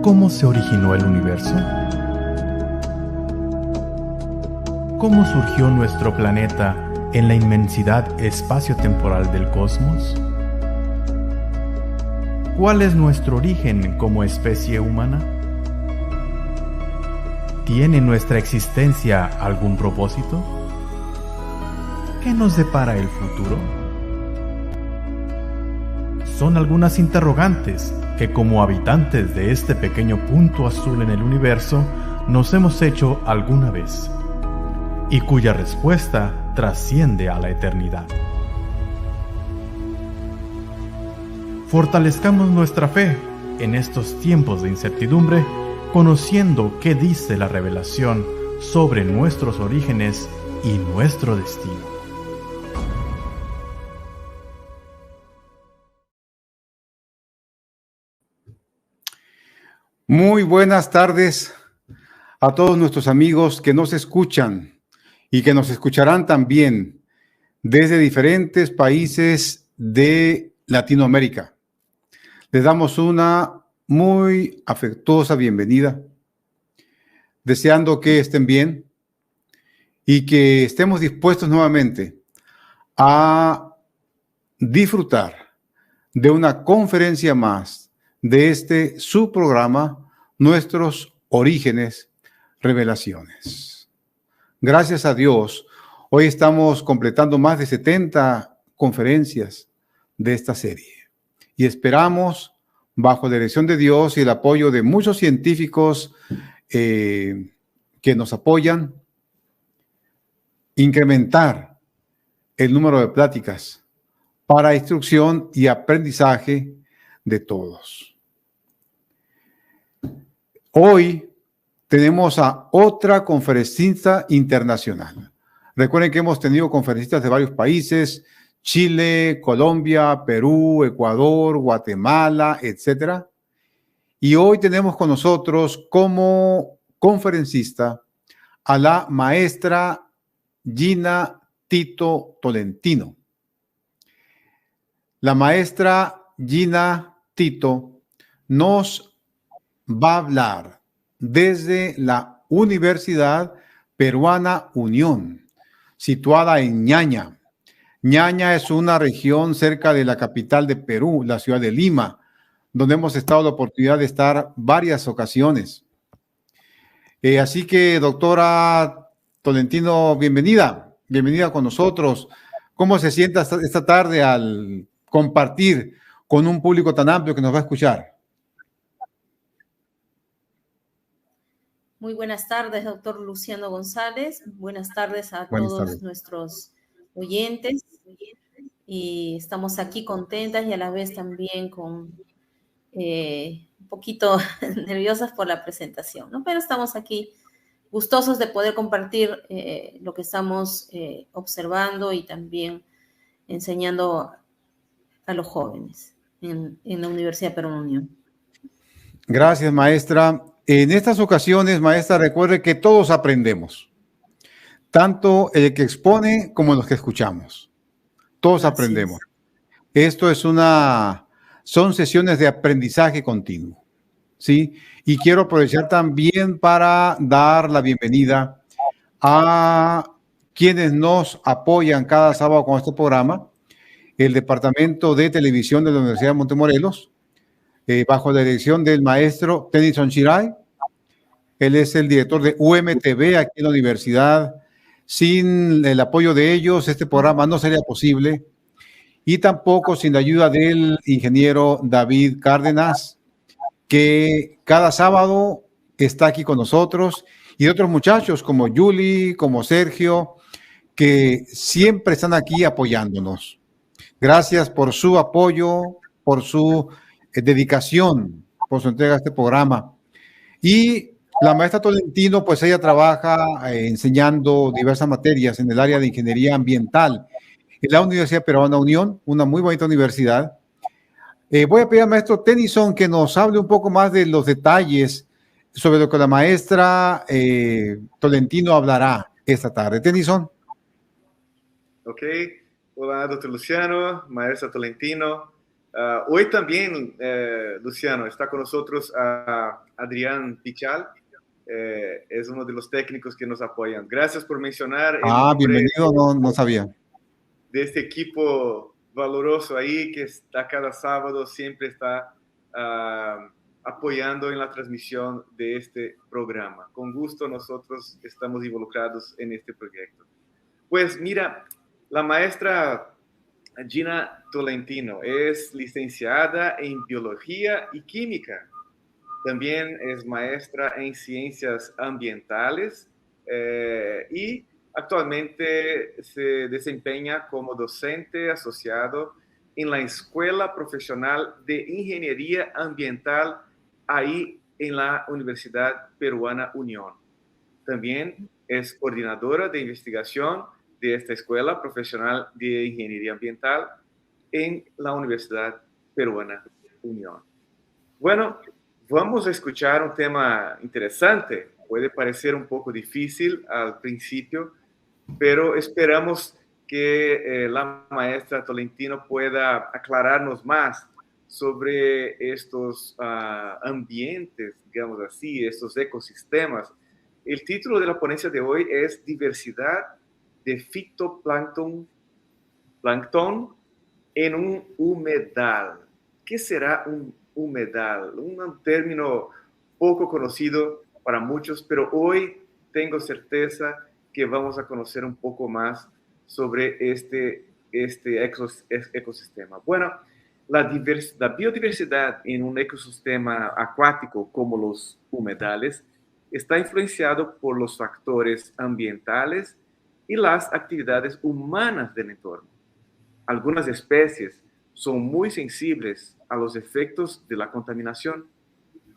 ¿Cómo se originó el universo? ¿Cómo surgió nuestro planeta en la inmensidad espacio-temporal del cosmos? ¿Cuál es nuestro origen como especie humana? ¿Tiene nuestra existencia algún propósito? ¿Qué nos depara el futuro? Son algunas interrogantes que como habitantes de este pequeño punto azul en el universo nos hemos hecho alguna vez y cuya respuesta trasciende a la eternidad. Fortalezcamos nuestra fe en estos tiempos de incertidumbre, conociendo qué dice la revelación sobre nuestros orígenes y nuestro destino. Muy buenas tardes a todos nuestros amigos que nos escuchan y que nos escucharán también desde diferentes países de Latinoamérica. Les damos una muy afectuosa bienvenida, deseando que estén bien y que estemos dispuestos nuevamente a disfrutar de una conferencia más de su programa, Nuestros Orígenes, Revelaciones. Gracias a Dios, hoy estamos completando más de 70 conferencias de esta serie y esperamos, bajo la dirección de Dios y el apoyo de muchos científicos que nos apoyan, incrementar el número de pláticas para instrucción y aprendizaje de todos. Hoy tenemos a otra conferencista internacional. Recuerden que hemos tenido conferencistas de varios países: Chile, Colombia, Perú, Ecuador, Guatemala, etc. Y hoy tenemos con nosotros como conferencista a la maestra Gina Tito Tolentino. La maestra Gina Tito nos va a hablar desde la Universidad Peruana Unión, situada en Ñaña. Ñaña es una región cerca de la capital de Perú, la ciudad de Lima, donde hemos estado la oportunidad de estar varias ocasiones. Así que, doctora Tolentino, bienvenida con nosotros. ¿Cómo se siente esta tarde al compartir con un público tan amplio que nos va a escuchar? Muy buenas tardes, doctor Luciano González. Buenas tardes a todos nuestros oyentes. Y estamos aquí contentas y a la vez también con un poquito nerviosas por la presentación, ¿no? Pero estamos aquí gustosos de poder compartir lo que estamos observando y también enseñando a los jóvenes en la Universidad Peruana Unión. Gracias, maestra. En estas ocasiones, maestra, recuerde que todos aprendemos, tanto el que expone como los que escuchamos. Todos aprendemos. Esto son sesiones de aprendizaje continuo, ¿sí? Y quiero aprovechar también para dar la bienvenida a quienes nos apoyan cada sábado con este programa: el Departamento de Televisión de la Universidad de Montemorelos, bajo la dirección del maestro Tennyson Chiray. Él es el director de UMTV aquí en la universidad. Sin el apoyo de ellos, este programa no sería posible, y tampoco sin la ayuda del ingeniero David Cárdenas, que cada sábado está aquí con nosotros, y de otros muchachos como Yuli, como Sergio, que siempre están aquí apoyándonos. Gracias por su apoyo, por su dedicación, por su entrega a este programa. Y la maestra Tolentino, pues ella trabaja enseñando diversas materias en el área de ingeniería ambiental en la Universidad Peruana Unión, una muy bonita universidad. Voy a pedir al maestro Tennyson que nos hable un poco más de los detalles sobre lo que la maestra Tolentino hablará esta tarde. Tennyson. Ok. Hola, doctor Luciano, maestra Tolentino. Hoy también, Luciano, está con nosotros Adrián Pichal, es uno de los técnicos que nos apoyan. Gracias por mencionar. Bienvenido, no sabía. De este equipo valoroso ahí que está cada sábado, siempre está apoyando en la transmisión de este programa. Con gusto nosotros estamos involucrados en este proyecto. Pues mira, la maestra Gina Tolentino es licenciada en Biología y Química. También es maestra en Ciencias Ambientales y actualmente se desempeña como docente asociado en la Escuela Profesional de Ingeniería Ambiental ahí en la Universidad Peruana Unión. También es coordinadora de investigación de esta Escuela Profesional de Ingeniería Ambiental en la Universidad Peruana Unión. Bueno, vamos a escuchar un tema interesante. Puede parecer un poco difícil al principio, pero esperamos que la maestra Tolentino pueda aclararnos más sobre estos ambientes, digamos así, estos ecosistemas. El título de la ponencia de hoy es Diversidad de fitoplancton en un humedal. ¿Qué será un humedal? Un término poco conocido para muchos, pero hoy tengo certeza que vamos a conocer un poco más sobre este ecosistema. Bueno, la biodiversidad en un ecosistema acuático como los humedales está influenciado por los factores ambientales y las actividades humanas del entorno. Algunas especies son muy sensibles a los efectos de la contaminación.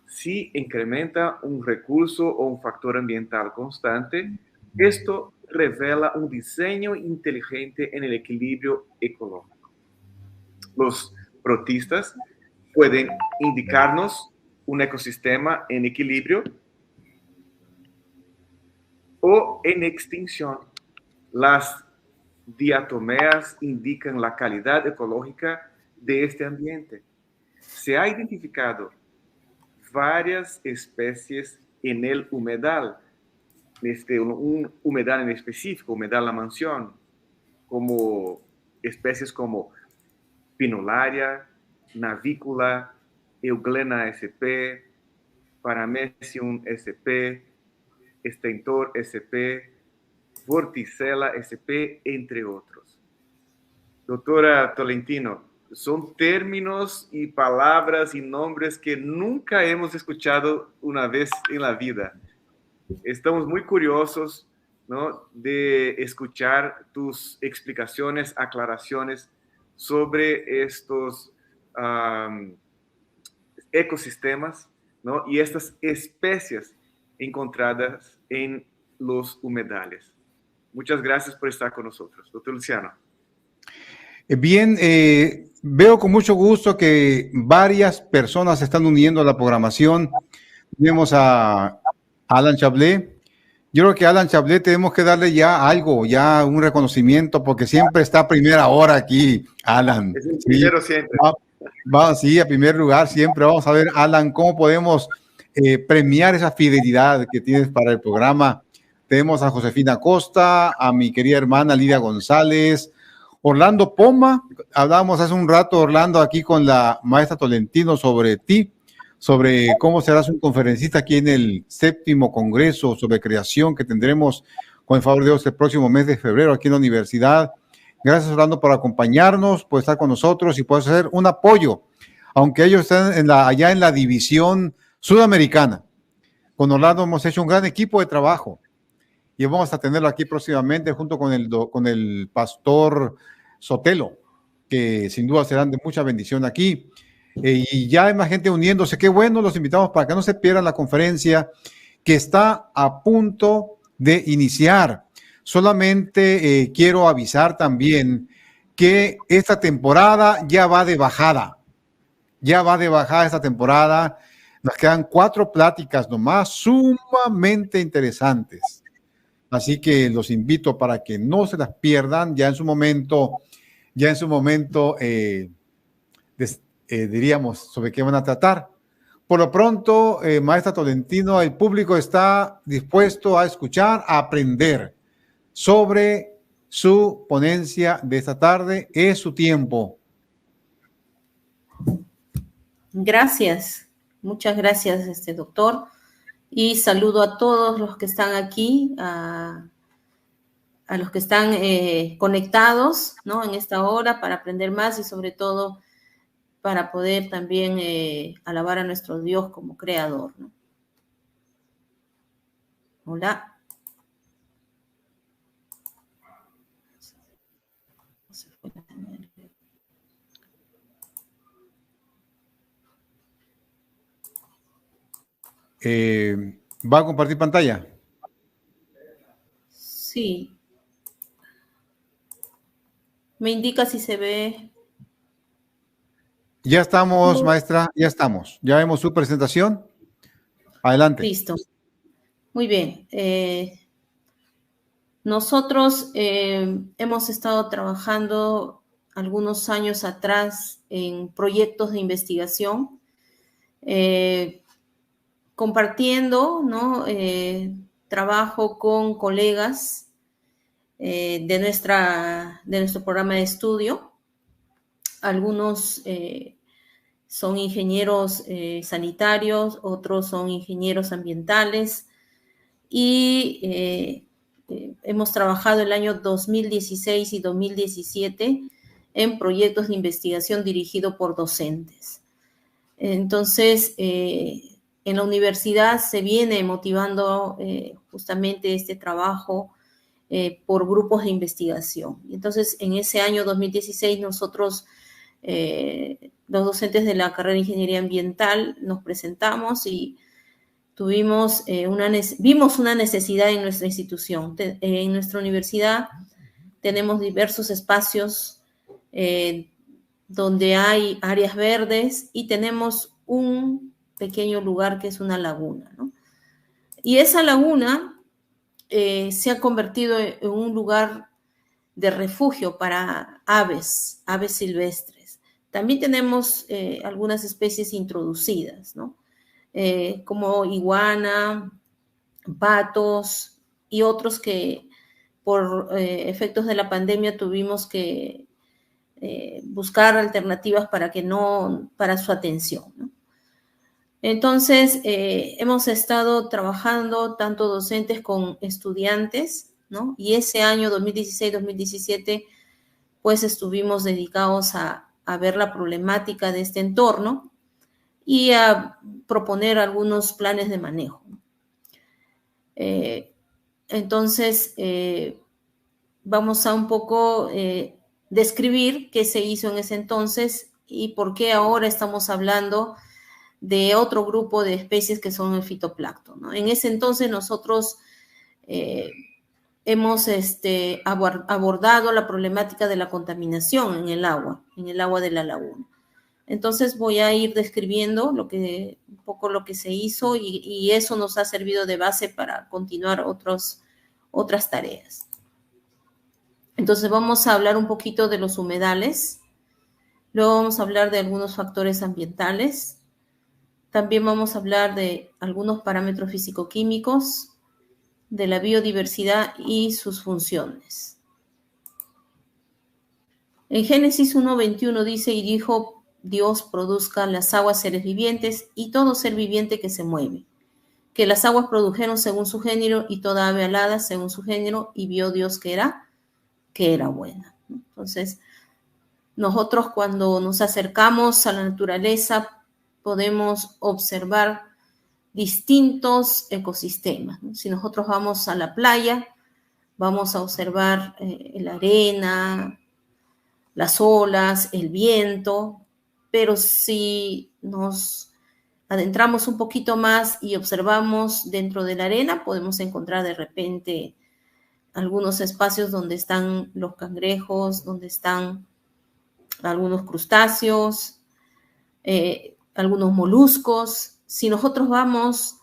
Si incrementa un recurso o un factor ambiental constante, esto revela un diseño inteligente en el equilibrio ecológico. Los protistas pueden indicarnos un ecosistema en equilibrio o en extinción. Las diatomeas indican la calidad ecológica de este ambiente. Se ha identificado varias especies en el humedal, un humedal en específico, humedal La Mansión, como especies como Pinularia, Navícula, Euglena sp, Paramecium sp, Stentor sp, Vorticella sp, entre otros. Doctora Tolentino, son términos y palabras y nombres que nunca hemos escuchado una vez en la vida. Estamos muy curiosos, ¿no?, de escuchar tus explicaciones, aclaraciones sobre estos ecosistemas, ¿no?, y estas especies encontradas en los humedales. Muchas gracias por estar con nosotros. Doctor Luciano. Bien, veo con mucho gusto que varias personas se están uniendo a la programación. Tenemos a Alan Chablé. Yo creo que a Alan Chablé tenemos que darle ya algo, ya un reconocimiento, porque siempre está a primera hora aquí, Alan. Es el primero siempre. Sí, a primer lugar siempre. Vamos a ver, Alan, cómo podemos premiar esa fidelidad que tienes para el programa. Tenemos a Josefina Costa, a mi querida hermana Lidia González, Orlando Poma. Hablábamos hace un rato, Orlando, aquí con la maestra Tolentino sobre ti, sobre cómo serás un conferencista aquí en el 7º Congreso sobre Creación que tendremos, con el favor de Dios, el próximo mes de febrero aquí en la universidad. Gracias, Orlando, por acompañarnos, por estar con nosotros y por hacer un apoyo, aunque ellos están allá en la división sudamericana. Con Orlando hemos hecho un gran equipo de trabajo y vamos a tenerlo aquí próximamente junto con el pastor Sotelo, que sin duda serán de mucha bendición aquí. Y ya hay más gente uniéndose. Qué bueno, los invitamos para que no se pierdan la conferencia que está a punto de iniciar. Solamente quiero avisar también que esta temporada ya va de bajada. Ya va de bajada esta temporada. Nos quedan 4 pláticas nomás sumamente interesantes. Así que los invito para que no se las pierdan ya en su momento diríamos, sobre qué van a tratar. Por lo pronto, maestra Tolentino, el público está dispuesto a escuchar, a aprender sobre su ponencia de esta tarde. Es su tiempo. Gracias, muchas gracias, doctor. Y saludo a todos los que están aquí, a los que están conectados, ¿no? En esta hora para aprender más y sobre todo para poder también alabar a nuestro Dios como creador, ¿no? Hola. ¿Va a compartir pantalla? Sí. Me indica si se ve. Ya estamos, maestra, ya estamos. Ya vemos su presentación. Adelante. Listo. Muy bien. Nosotros hemos estado trabajando algunos años atrás en proyectos de investigación, compartiendo, ¿no? Trabajo con colegas de nuestro programa de estudio. Algunos son ingenieros sanitarios, otros son ingenieros ambientales y hemos trabajado el año 2016 y 2017 en proyectos de investigación dirigidos por docentes. Entonces, en la universidad se viene motivando justamente este trabajo por grupos de investigación. Entonces, en ese año 2016 nosotros, los docentes de la carrera de Ingeniería Ambiental, nos presentamos y vimos una necesidad en nuestra institución. En nuestra universidad tenemos diversos espacios donde hay áreas verdes y tenemos un pequeño lugar que es una laguna, ¿no? Y esa laguna se ha convertido en un lugar de refugio para aves silvestres. También tenemos algunas especies introducidas, ¿no? Como iguana, patos y otros que por efectos de la pandemia tuvimos que buscar alternativas para su atención, ¿no? Entonces, hemos estado trabajando tanto docentes con estudiantes, ¿no? Y ese año 2016-2017, pues estuvimos dedicados a ver la problemática de este entorno y a proponer algunos planes de manejo. Entonces, vamos a un poco describir qué se hizo en ese entonces y por qué ahora estamos hablando de otro grupo de especies que son el fitoplancton, ¿no? En ese entonces nosotros hemos abordado la problemática de la contaminación en el agua de la laguna. Entonces voy a ir describiendo un poco lo que se hizo y eso nos ha servido de base para continuar otras tareas. Entonces vamos a hablar un poquito de los humedales, luego vamos a hablar de algunos factores ambientales, también vamos a hablar de algunos parámetros físico-químicos, de la biodiversidad y sus funciones. En Génesis 1:21 dice, y dijo Dios produzca las aguas seres vivientes y todo ser viviente que se mueve, que las aguas produjeron según su género y toda ave alada según su género, y vio Dios que era buena. Entonces, nosotros cuando nos acercamos a la naturaleza podemos observar distintos ecosistemas, ¿no? Si nosotros vamos a la playa, vamos a observar la arena, las olas, el viento, pero si nos adentramos un poquito más y observamos dentro de la arena, podemos encontrar de repente algunos espacios donde están los cangrejos, donde están algunos crustáceos, algunos moluscos. Si nosotros vamos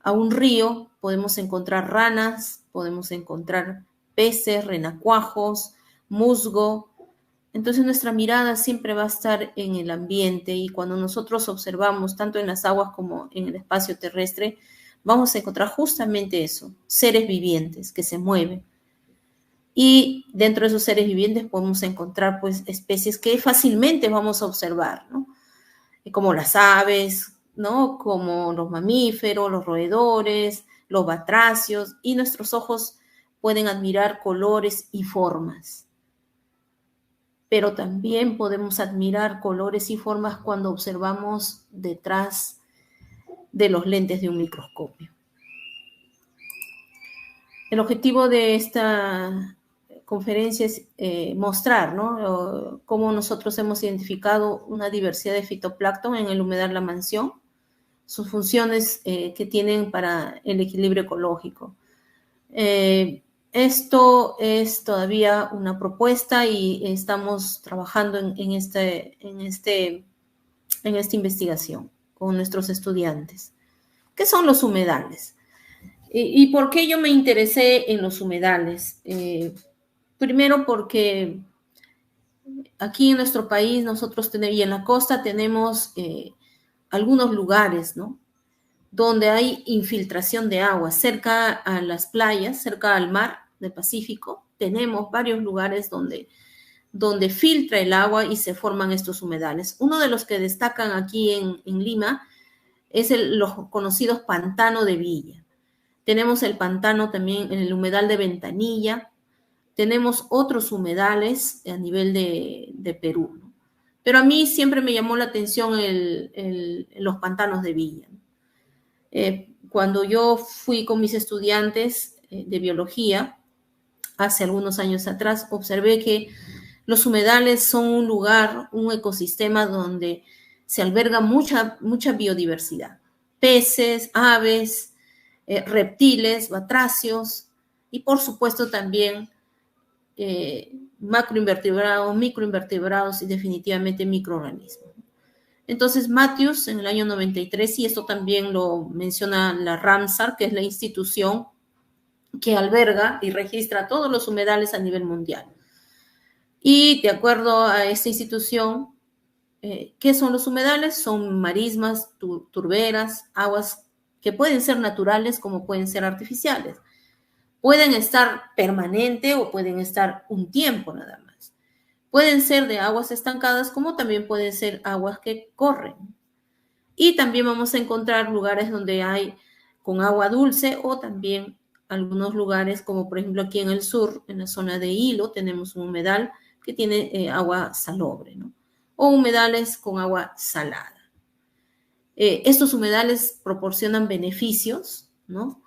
a un río, podemos encontrar ranas, podemos encontrar peces, renacuajos, musgo, Entonces nuestra mirada siempre va a estar en el ambiente, y cuando nosotros observamos tanto en las aguas como en el espacio terrestre, vamos a encontrar justamente eso, seres vivientes que se mueven. Y dentro de esos seres vivientes podemos encontrar pues especies que fácilmente vamos a observar, ¿no? Como las aves, ¿no? Como los mamíferos, los roedores, los batracios, y nuestros ojos pueden admirar colores y formas. Pero también podemos admirar colores y formas cuando observamos detrás de los lentes de un microscopio. El objetivo de esta conferencia es mostrar, ¿no?, cómo nosotros hemos identificado una diversidad de fitoplancton en el humedal La Mansión, sus funciones que tienen para el equilibrio ecológico. Esto es todavía una propuesta y estamos trabajando en esta investigación con nuestros estudiantes. ¿Qué son los humedales? ¿Y por qué yo me interesé en los humedales? Primero porque aquí en nuestro país nosotros tenemos, y en la costa tenemos algunos lugares, ¿no?, donde hay infiltración de agua, cerca a las playas, cerca al mar del Pacífico. Tenemos varios lugares donde filtra el agua y se forman estos humedales. Uno de los que destacan aquí en Lima es los conocidos pantanos de Villa. Tenemos el pantano también en el humedal de Ventanilla. Tenemos otros humedales a nivel de Perú, ¿no? Pero a mí siempre me llamó la atención los pantanos de Villa, ¿no? Cuando yo fui con mis estudiantes de biología, hace algunos años atrás, observé que los humedales son un lugar, un ecosistema donde se alberga mucha biodiversidad. Peces, aves, reptiles, batracios y por supuesto también macroinvertebrados, microinvertebrados y definitivamente microorganismos. Entonces Matthews en el año 93, y esto también lo menciona la Ramsar, que es la institución que alberga y registra todos los humedales a nivel mundial. Y de acuerdo a esta institución, ¿qué son los humedales? Son marismas, turberas, aguas que pueden ser naturales como pueden ser artificiales. Pueden estar permanente o pueden estar un tiempo nada más. Pueden ser de aguas estancadas como también pueden ser aguas que corren. Y también vamos a encontrar lugares donde hay con agua dulce, o también algunos lugares como por ejemplo aquí en el sur, en la zona de Hilo, tenemos un humedal que tiene agua salobre, ¿no?, o humedales con agua salada. Estos humedales proporcionan beneficios, ¿no?,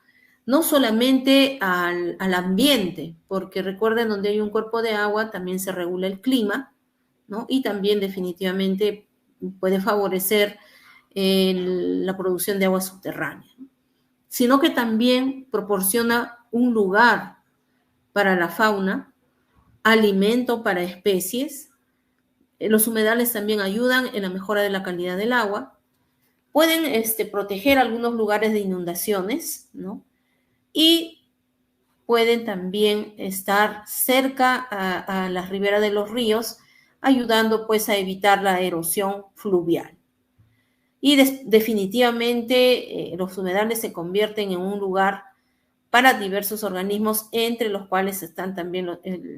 no solamente al ambiente, porque recuerden, donde hay un cuerpo de agua también se regula el clima, ¿no?, y también definitivamente puede favorecer la producción de agua subterránea, ¿no?, sino que también proporciona un lugar para la fauna, alimento para especies. Los humedales también ayudan en la mejora de la calidad del agua. Pueden proteger algunos lugares de inundaciones, ¿no?, y pueden también estar cerca a las riberas de los ríos, ayudando pues a evitar la erosión fluvial. Y definitivamente los humedales se convierten en un lugar para diversos organismos, entre los cuales están también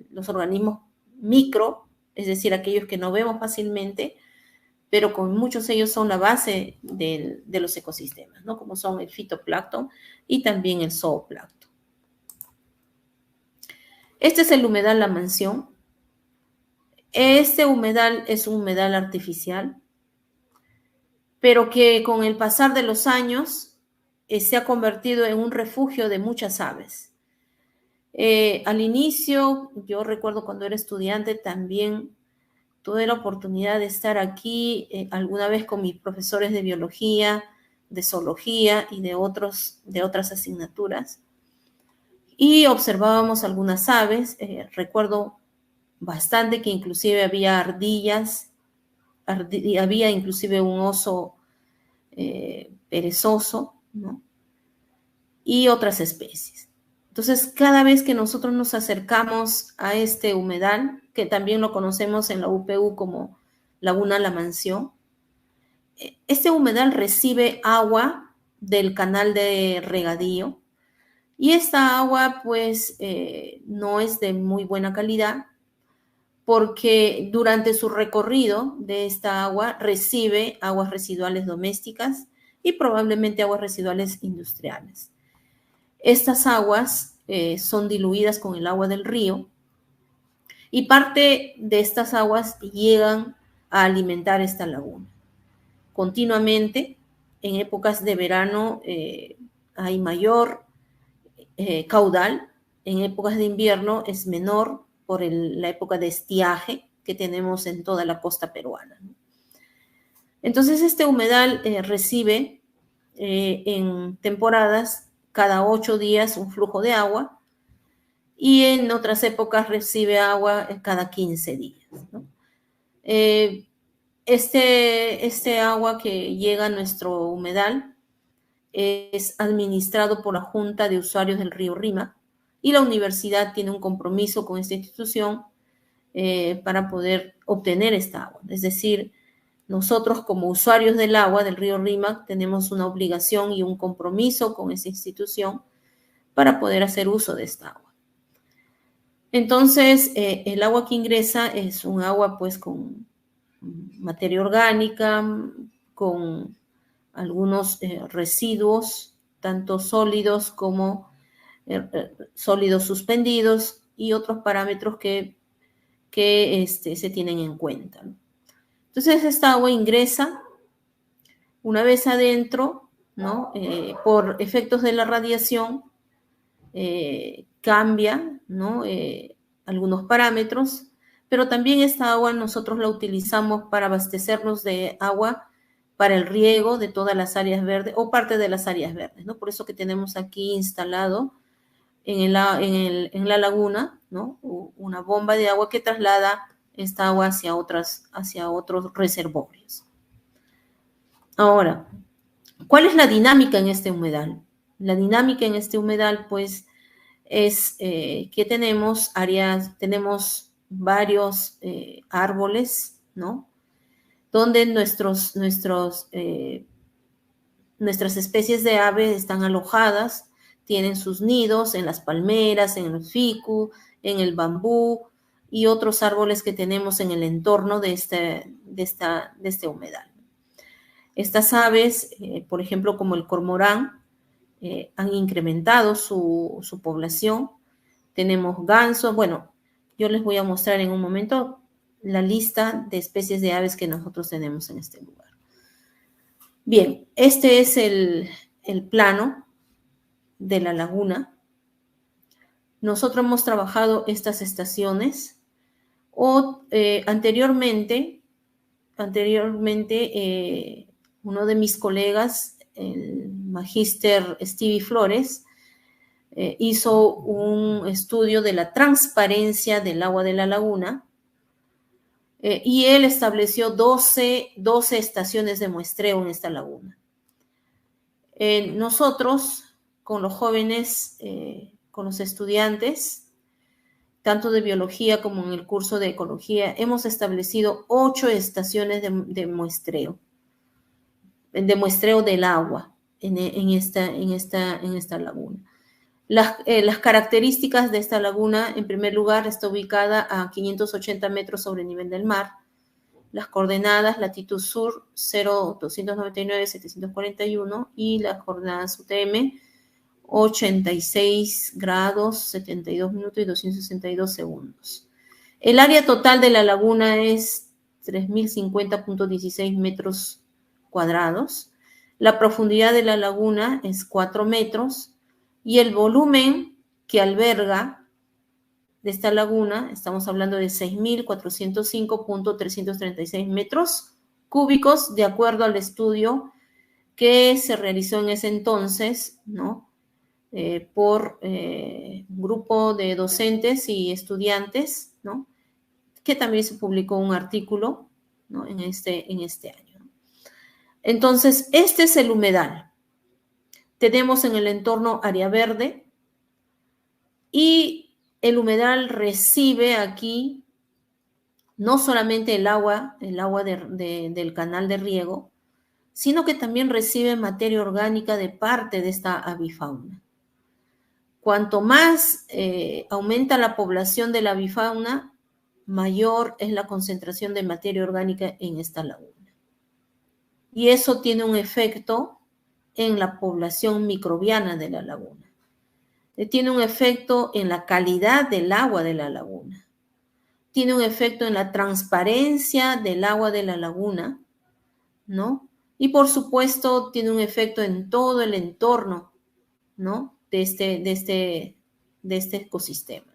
los organismos micro, es decir, aquellos que no vemos fácilmente, pero con muchos de ellos son la base de los ecosistemas, ¿no?, como son el fitoplancton y también el zooplancton. Este es el humedal La Mansión. Este humedal es un humedal artificial, pero que con el pasar de los años se ha convertido en un refugio de muchas aves. Al inicio, yo recuerdo cuando era estudiante también tuve la oportunidad de estar aquí alguna vez con mis profesores de biología, de zoología y de otras asignaturas, y observábamos algunas aves. Recuerdo bastante que inclusive había ardillas, había inclusive un oso perezoso, ¿no?, y otras especies. Entonces, cada vez que nosotros nos acercamos a este humedal, que también lo conocemos en la UPU como Laguna La Mansión, este humedal recibe agua del canal de regadío y esta agua pues no es de muy buena calidad porque durante su recorrido de esta agua recibe aguas residuales domésticas y probablemente aguas residuales industriales. Estas aguas son diluidas con el agua del río y parte de estas aguas llegan a alimentar esta laguna. Continuamente, en épocas de verano hay mayor caudal, en épocas de invierno es menor por la época de estiaje que tenemos en toda la costa peruana. Entonces, este humedal recibe en temporadas cada 8 días un flujo de agua y en otras épocas recibe agua cada 15 días, ¿no? Este agua que llega a nuestro humedal es administrado por la Junta de Usuarios del Río Rímac y la universidad tiene un compromiso con esta institución para poder obtener esta agua. Es decir, nosotros como usuarios del agua del río Rímac tenemos una obligación y un compromiso con esa institución para poder hacer uso de esta agua. Entonces, el agua que ingresa es un agua pues con materia orgánica, con algunos residuos, tanto sólidos como sólidos suspendidos y otros parámetros que se tienen en cuenta, ¿no? Entonces, esta agua ingresa una vez adentro, ¿no? Por efectos de la radiación, cambia, ¿no? Algunos parámetros, pero también esta agua nosotros la utilizamos para abastecernos de agua para el riego de todas las áreas verdes o parte de las áreas verdes, ¿no? Por eso que tenemos aquí instalado en la laguna, ¿no? Una bomba de agua que traslada esta agua hacia otros reservorios. Ahora, ¿cuál es la dinámica en este humedal? La dinámica en este humedal, pues, es que tenemos varios árboles, ¿no? Donde nuestras especies de aves están alojadas, tienen sus nidos en las palmeras, en el ficu, en el bambú y otros árboles que tenemos en el entorno de este humedal. Estas aves, por ejemplo, como el cormorán, han incrementado su población. Tenemos gansos. Bueno, yo les voy a mostrar en un momento la lista de especies de aves que nosotros tenemos en este lugar. Bien, este es el plano de la laguna. Nosotros hemos trabajado estas estaciones anteriormente uno de mis colegas, el magíster Stevie Flores, hizo un estudio de la transparencia del agua de la laguna y él estableció 12 estaciones de muestreo en esta laguna. Nosotros, con los jóvenes, con los estudiantes, tanto de biología como en el curso de ecología, hemos establecido 8 estaciones de muestreo del agua en esta laguna. Las características de esta laguna, en primer lugar, está ubicada a 580 metros sobre el nivel del mar. Las coordenadas, latitud sur, 0,299,741 y las coordenadas UTM, 86 grados, 72 minutos y 262 segundos. El área total de la laguna es 3.050.16 metros cuadrados. La profundidad de la laguna es 4 metros y el volumen que alberga de esta laguna, estamos hablando de 6.405.336 metros cúbicos, de acuerdo al estudio que se realizó en ese entonces, ¿no? Por un grupo de docentes y estudiantes, ¿no? Que también se publicó un artículo, ¿no? en este año. Entonces, este es el humedal. Tenemos en el entorno área verde, y el humedal recibe aquí no solamente el agua del canal de riego, sino que también recibe materia orgánica de parte de esta avifauna. Cuanto más aumenta la población de la avifauna, mayor es la concentración de materia orgánica en esta laguna. Y eso tiene un efecto en la población microbiana de la laguna. Tiene un efecto en la calidad del agua de la laguna. Tiene un efecto en la transparencia del agua de la laguna, ¿no? Y por supuesto tiene un efecto en todo el entorno, ¿no? de este ecosistema.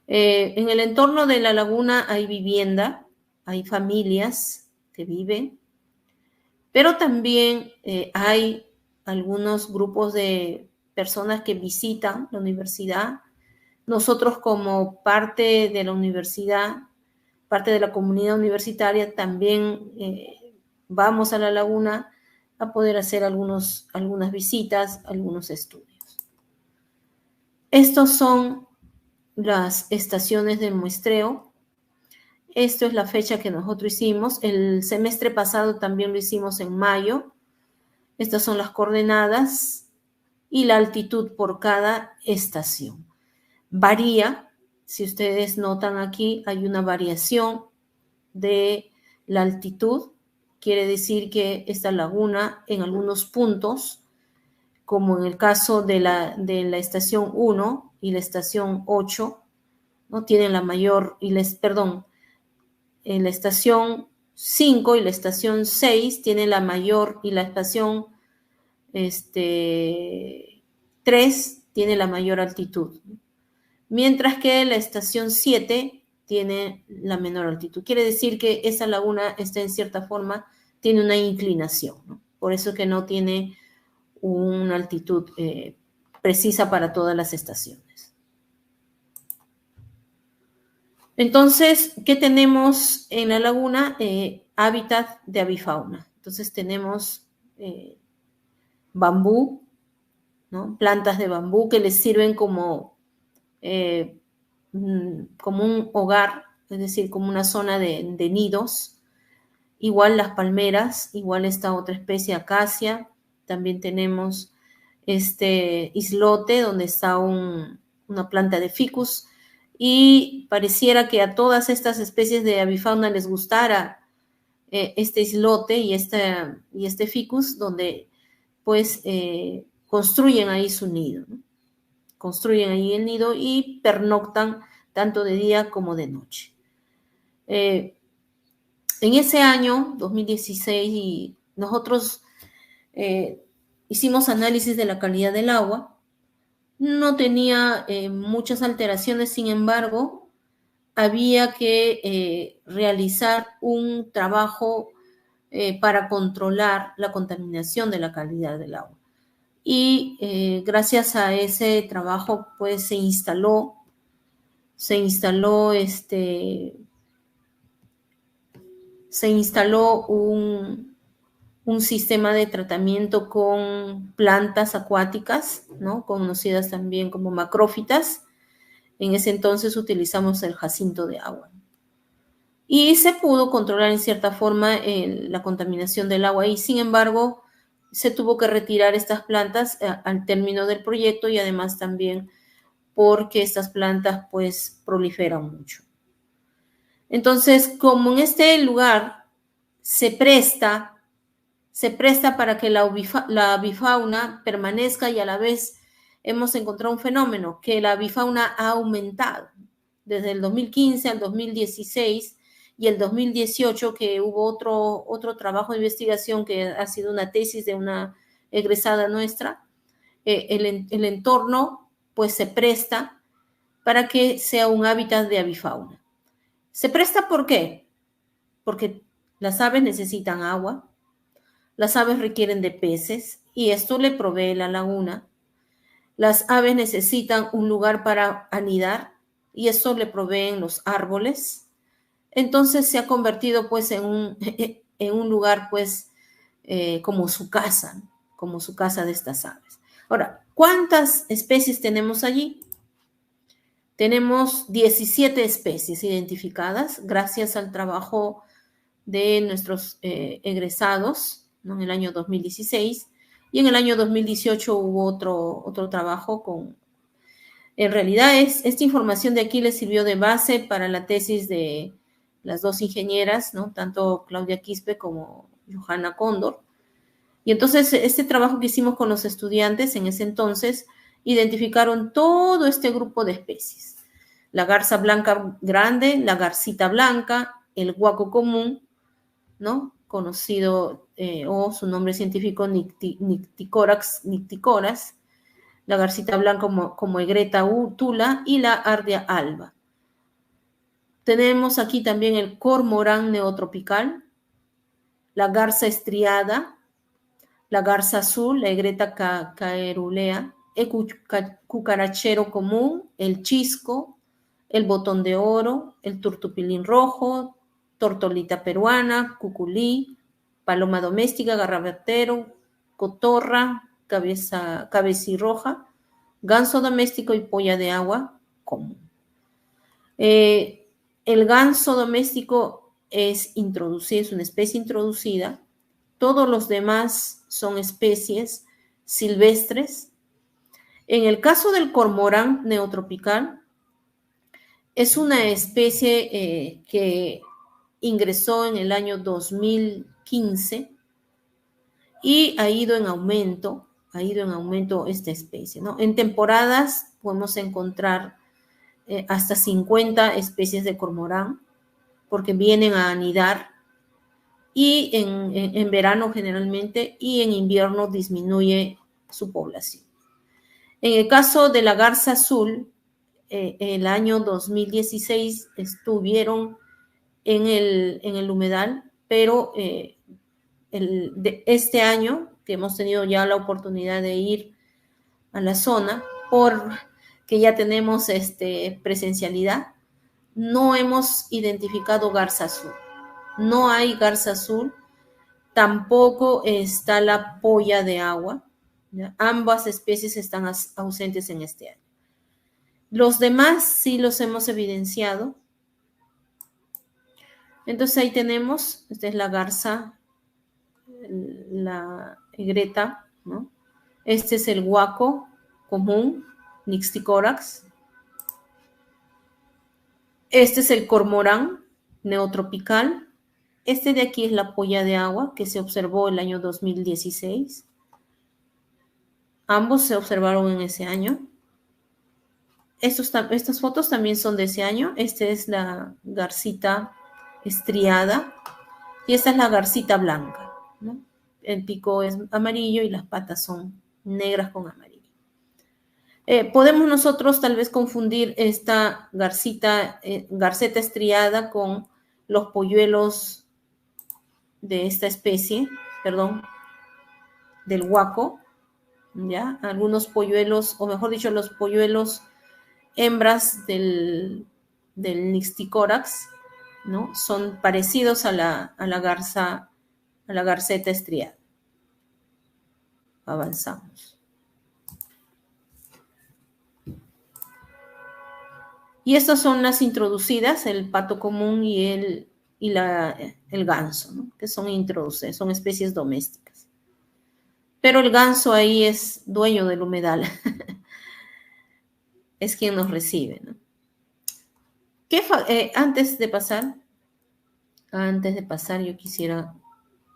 En el entorno de la laguna hay vivienda, hay familias que viven, pero también hay algunos grupos de personas que visitan la universidad. Nosotros como parte de la universidad, parte de la comunidad universitaria, también vamos a la laguna a poder hacer algunas visitas, algunos estudios. Estos son las estaciones de muestreo. Esto es la fecha que nosotros hicimos. El semestre pasado también lo hicimos en mayo. Estas son las coordenadas y la altitud por cada estación. Varía, si ustedes notan aquí, hay una variación de la altitud. Quiere decir que esta laguna en algunos puntos, como en el caso de la estación 1 y la estación 8, ¿no? Tienen la mayor, en la estación 5 y la estación 6 tienen la mayor, y la estación 3 tiene la mayor altitud, mientras que la estación 7 tiene la menor altitud. Quiere decir que esa laguna está en cierta forma, tiene una inclinación, ¿no? Por eso que no tiene una altitud precisa para todas las estaciones. Entonces, ¿qué tenemos en la laguna? Hábitat de avifauna. Entonces tenemos bambú, ¿no? Plantas de bambú que les sirven como un hogar, es decir, como una zona de nidos. Igual las palmeras, igual esta otra especie, acacia. También tenemos este islote donde está una planta de ficus, y pareciera que a todas estas especies de avifauna les gustara este islote y este ficus, donde pues construyen ahí su nido, ¿no? Construyen ahí el nido y pernoctan tanto de día como de noche. En ese año, 2016, nosotros hicimos análisis de la calidad del agua. No tenía muchas alteraciones, sin embargo, había que realizar un trabajo para controlar la contaminación de la calidad del agua. Y gracias a ese trabajo, pues se instaló un sistema de tratamiento con plantas acuáticas, ¿no? Conocidas también como macrófitas. En ese entonces utilizamos el jacinto de agua. Y se pudo controlar en cierta forma la contaminación del agua, y sin embargo se tuvo que retirar estas plantas al término del proyecto, y además también porque estas plantas pues proliferan mucho. Entonces, como en este lugar se presta para que la avifauna permanezca, y a la vez hemos encontrado un fenómeno, que la avifauna ha aumentado desde el 2015 al 2016 y el 2018, que hubo otro trabajo de investigación que ha sido una tesis de una egresada nuestra. El entorno pues se presta para que sea un hábitat de avifauna. ¿Se presta por qué? Porque las aves necesitan agua, las aves requieren de peces, y esto le provee la laguna. Las aves necesitan un lugar para anidar, y esto le proveen los árboles. Entonces se ha convertido pues en un lugar pues como su casa de estas aves. Ahora, ¿cuántas especies tenemos allí? Tenemos 17 especies identificadas gracias al trabajo de nuestros egresados, ¿no? En el año 2016, y en el año 2018 hubo otro trabajo con... En realidad, esta información de aquí les sirvió de base para la tesis de las dos ingenieras, ¿no? Tanto Claudia Quispe como Johanna Cóndor. Y entonces, este trabajo que hicimos con los estudiantes en ese entonces, identificaron todo este grupo de especies. La garza blanca grande, la garcita blanca, el guaco común, ¿no? Conocido, o su nombre científico, Nycticorax, la garcita blanca como Egreta tula y la Ardea alba. Tenemos aquí también el cormorán neotropical, la garza estriada, la garza azul, la Egreta caerulea, el cucarachero común, el chisco, el botón de oro, el turtupilín rojo, tortolita peruana, cuculí, paloma doméstica, garrabatero, cotorra, cabecirroja, ganso doméstico y polla de agua común. El ganso doméstico es una especie introducida. Todos los demás son especies silvestres. En el caso del cormorán neotropical, es una especie que ingresó en el año 2015 y ha ido en aumento esta especie, ¿no? En temporadas podemos encontrar hasta 50 especies de cormorán, porque vienen a anidar, y en verano generalmente, y en invierno disminuye su población. En el caso de la garza azul, el año 2016 estuvieron en el humedal, pero este año, que hemos tenido ya la oportunidad de ir a la zona, porque ya tenemos presencialidad, no hemos identificado garza azul. No hay garza azul, tampoco está la polla de agua, ¿ya? Ambas especies están ausentes en este año. Los demás sí los hemos evidenciado. Entonces ahí tenemos, esta es la garza, la egreta, ¿no? Este es el guaco común, Nycticorax. Este es el cormorán neotropical. Este de aquí es la polla de agua que se observó el año 2016. Ambos se observaron en ese año. Estas fotos también son de ese año. Esta es la garcita estriada y esta es la garcita blanca, ¿no? El pico es amarillo y las patas son negras con amarillo. Podemos nosotros tal vez confundir esta garceta estriada con los polluelos de esta especie, del guaco, ¿ya? Algunos polluelos, o mejor dicho, los polluelos hembras del Nycticorax, ¿no? Son parecidos a la garceta estriada. Avanzamos. Y estas son las introducidas, el pato común y el ganso, ¿no? Que son introducidas, son especies domésticas. Pero el ganso ahí es dueño del humedal. Es quien nos recibe, ¿no? Antes de pasar, yo quisiera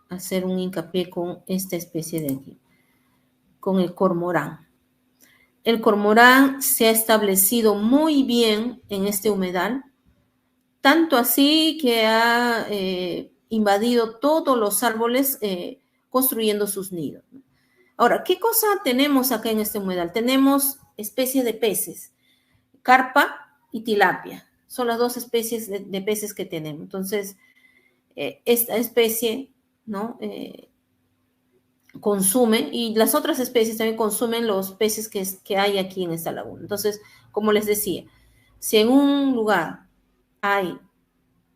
hacer un hincapié con esta especie de aquí, con el cormorán. El cormorán se ha establecido muy bien en este humedal, tanto así que ha invadido todos los árboles construyendo sus nidos. Ahora, ¿qué cosa tenemos acá en este humedal? Tenemos especies de peces, carpa y tilapia. Son las dos especies de peces que tenemos. Entonces, esta especie, ¿no? Consume, y las otras especies también consumen los peces que hay aquí en esta laguna. Entonces, como les decía, si en un lugar hay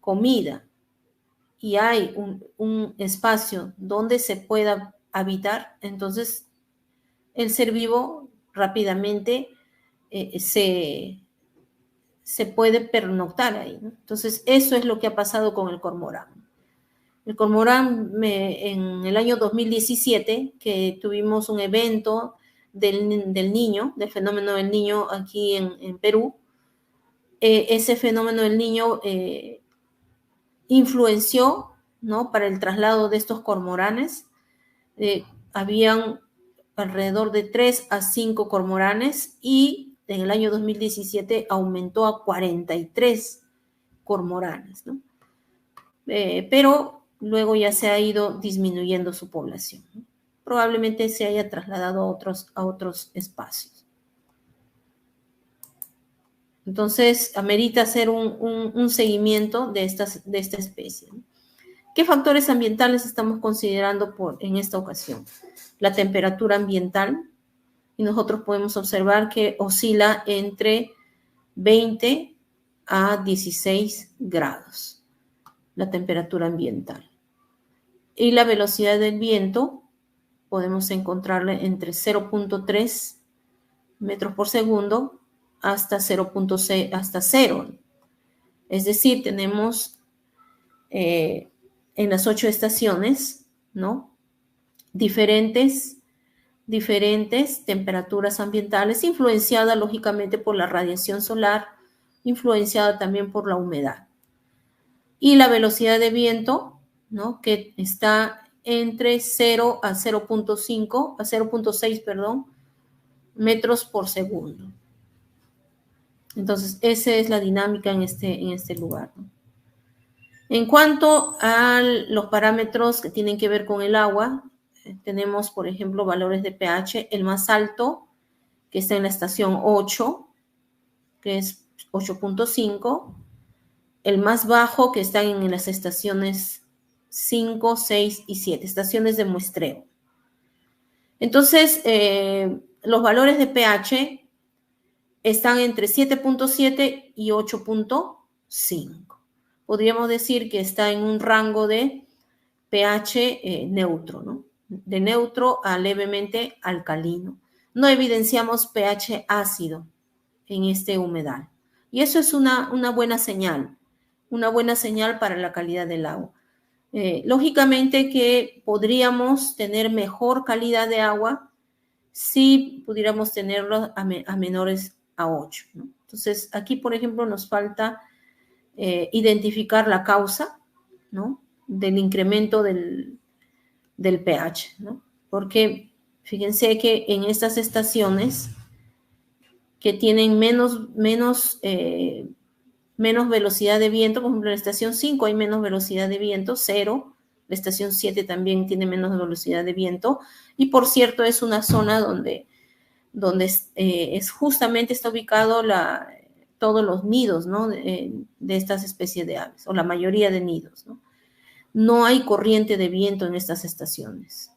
comida y hay un espacio donde se pueda habitar, entonces el ser vivo rápidamente se se puede pernoctar ahí, ¿no? Entonces, eso es lo que ha pasado con el cormorán. El cormorán, en el año 2017, que tuvimos un evento del niño, del fenómeno del niño aquí en Perú, ese fenómeno del niño influenció, ¿no?, para el traslado de estos cormoranes. Habían alrededor de 3 a 5 cormoranes y en el año 2017 aumentó a 43 cormoranes, ¿no? Pero luego ya se ha ido disminuyendo su población, ¿no? Probablemente se haya trasladado a otros espacios. Entonces, amerita hacer un seguimiento de esta especie, ¿no? ¿Qué factores ambientales estamos considerando en esta ocasión? La temperatura ambiental, y nosotros podemos observar que oscila entre 20 a 16 grados, la temperatura ambiental. Y la velocidad del viento podemos encontrarla entre 0.3 metros por segundo hasta 0.6, hasta 0. Es decir, tenemos en las 8 estaciones, ¿no?, diferentes temperaturas ambientales, influenciada lógicamente por la radiación solar, influenciada también por la humedad. Y la velocidad de viento, ¿no?, que está entre 0 a 0.5, a 0.6, perdón, metros por segundo. Entonces, esa es la dinámica en este lugar, ¿no? En cuanto a los parámetros que tienen que ver con el agua, tenemos, por ejemplo, valores de pH, el más alto, que está en la estación 8, que es 8.5, el más bajo, que está en las estaciones 5, 6 y 7, estaciones de muestreo. Entonces, los valores de pH están entre 7.7 y 8.5. Podríamos decir que está en un rango de pH neutro, ¿no?, de neutro a levemente alcalino. No evidenciamos pH ácido en este humedal. Y eso es una buena señal para la calidad del agua. Lógicamente que podríamos tener mejor calidad de agua si pudiéramos tenerlo a menores a 8, ¿no? Entonces, aquí, por ejemplo, nos falta identificar la causa, ¿no?, del incremento del pH, ¿no? Porque fíjense que en estas estaciones que tienen menos velocidad de viento, por ejemplo, en la estación 5 hay menos velocidad de viento, 0, la estación 7 también tiene menos velocidad de viento, y por cierto es una zona donde es justamente está ubicado todos los nidos, ¿no?, de estas especies de aves, o la mayoría de nidos, ¿no? No hay corriente de viento en estas estaciones.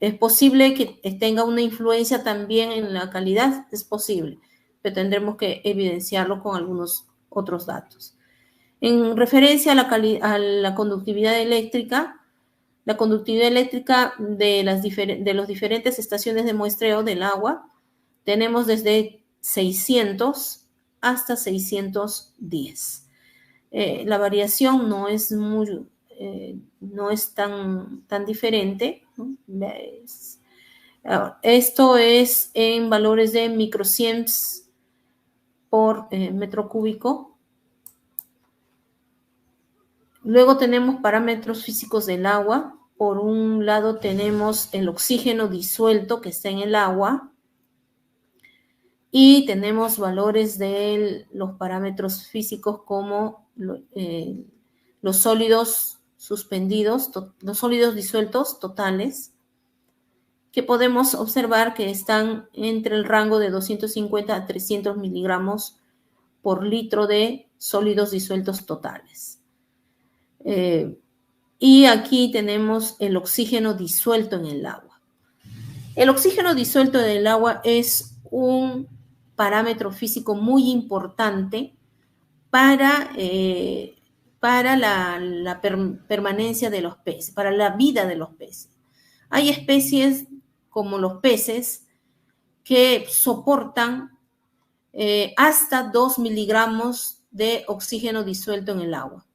Es posible que tenga una influencia también en la calidad, es posible, pero tendremos que evidenciarlo con algunos otros datos. En referencia a la conductividad eléctrica, de las diferentes estaciones de muestreo del agua, tenemos desde 600 hasta 610. La variación no es tan diferente, ¿no? Esto es en valores de microsiems por metro cúbico. Luego tenemos parámetros físicos del agua. Por un lado tenemos el oxígeno disuelto que está en el agua y tenemos valores de los parámetros físicos como los sólidos suspendidos, los sólidos disueltos totales, que podemos observar que están entre el rango de 250 a 300 miligramos por litro de sólidos disueltos totales. Y aquí tenemos el oxígeno disuelto en el agua. El oxígeno disuelto en el agua es un parámetro físico muy importante para la permanencia de los peces, para la vida de los peces. Hay especies como los peces que soportan hasta 2 miligramos de oxígeno disuelto en el agua.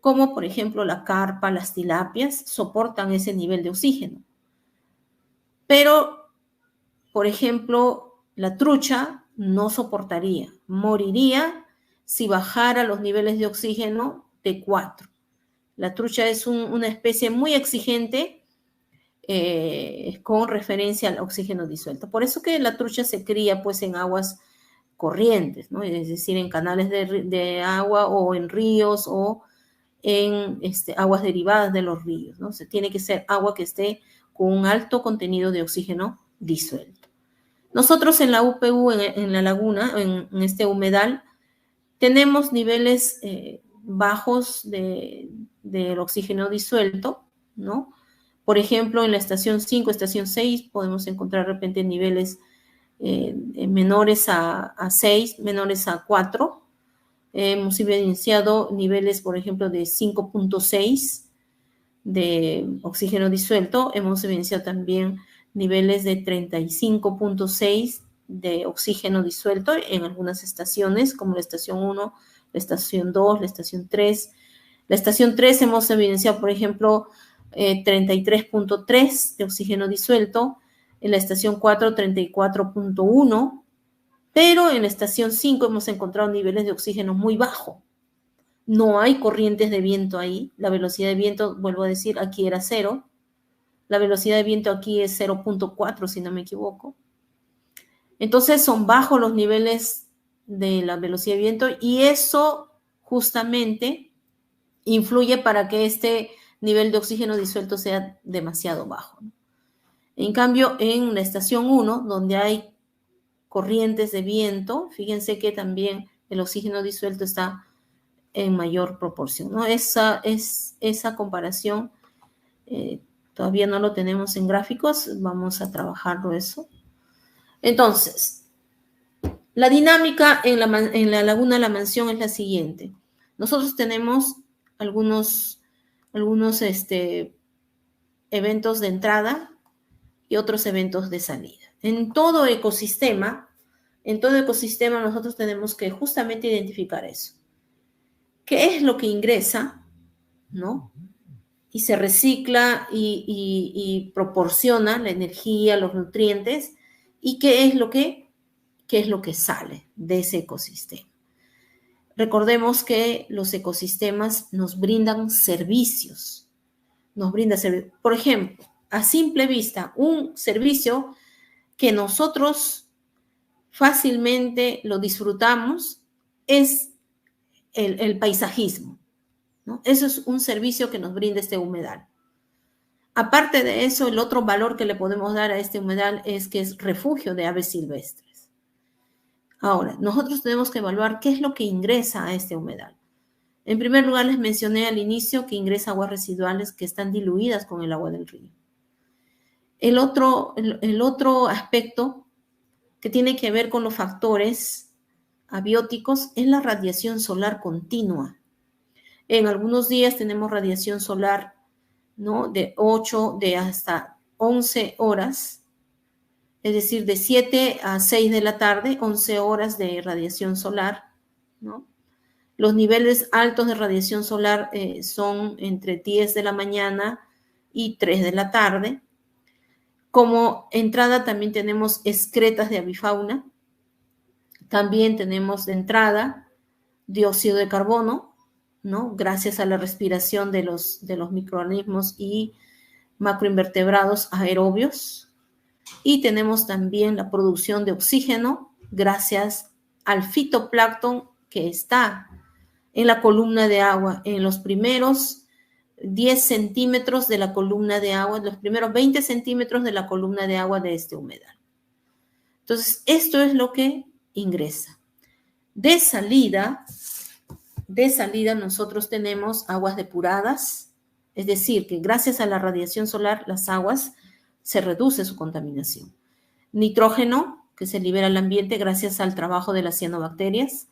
Como por ejemplo la carpa, las tilapias, soportan ese nivel de oxígeno. Pero, por ejemplo, la trucha no soportaría, moriría si bajara los niveles de oxígeno de 4. La trucha es una especie muy exigente con referencia al oxígeno disuelto. Por eso que la trucha se cría pues en aguas corrientes, ¿no? Es decir, en canales de agua o en ríos o en aguas derivadas de los ríos, ¿no? Tiene que ser agua que esté con un alto contenido de oxígeno disuelto. Nosotros en la UPU, en la laguna, en este humedal, tenemos niveles bajos del oxígeno disuelto, ¿no? Por ejemplo, en la estación 5, estación 6, podemos encontrar de repente niveles menores a 6, menores a 4. Hemos evidenciado niveles, por ejemplo, de 5.6 de oxígeno disuelto. Hemos evidenciado también niveles de 35.6 de oxígeno disuelto en algunas estaciones, como la estación 1, la estación 2, la estación 3. La estación 3 hemos evidenciado, por ejemplo, 33.3 de oxígeno disuelto. En la estación 4, 34.1. Pero en la estación 5 hemos encontrado niveles de oxígeno muy bajos. No hay corrientes de viento ahí. La velocidad de viento, vuelvo a decir, aquí era 0. La velocidad de viento aquí es 0.4, si no me equivoco. Entonces son bajos los niveles de la velocidad de viento y eso justamente influye para que este nivel de oxígeno disuelto sea demasiado bajo. En cambio, en la estación 1, donde hay corrientes de viento, fíjense que también el oxígeno disuelto está en mayor proporción, ¿no? Esa comparación todavía no lo tenemos en gráficos, vamos a trabajarlo eso. Entonces, la dinámica en la laguna La Mansión es la siguiente. Nosotros tenemos algunos eventos de entrada y otros eventos de salida. En todo ecosistema nosotros tenemos que justamente identificar eso. ¿Qué es lo que ingresa, ¿no? Y se recicla y proporciona la energía, los nutrientes, y qué es lo que sale de ese ecosistema. Recordemos que los ecosistemas nos brindan servicios. Por ejemplo, a simple vista, un servicio que nosotros fácilmente lo disfrutamos es el paisajismo, ¿no? Eso es un servicio que nos brinda este humedal. Aparte de eso, el otro valor que le podemos dar a este humedal es que es refugio de aves silvestres. Ahora, nosotros tenemos que evaluar qué es lo que ingresa a este humedal. En primer lugar, les mencioné al inicio que ingresa aguas residuales que están diluidas con el agua del río. El otro aspecto que tiene que ver con los factores abióticos es la radiación solar continua. En algunos días tenemos radiación solar, ¿no? De hasta 11 horas, es decir, de 7 a 6 de la tarde, 11 horas de radiación solar, ¿no? Los niveles altos de radiación solar son entre 10 de la mañana y 3 de la tarde. Como entrada también tenemos excretas de avifauna. También tenemos de entrada dióxido de carbono, ¿no? Gracias a la respiración de los microorganismos y macroinvertebrados aerobios. Y tenemos también la producción de oxígeno gracias al fitoplancton que está en la columna de agua, en los primeros 10 centímetros de la columna de agua, los primeros 20 centímetros de la columna de agua de este humedal. Entonces, esto es lo que ingresa. De salida nosotros tenemos aguas depuradas, es decir, que gracias a la radiación solar las aguas se reduce su contaminación. Nitrógeno, que se libera al ambiente gracias al trabajo de las cianobacterias,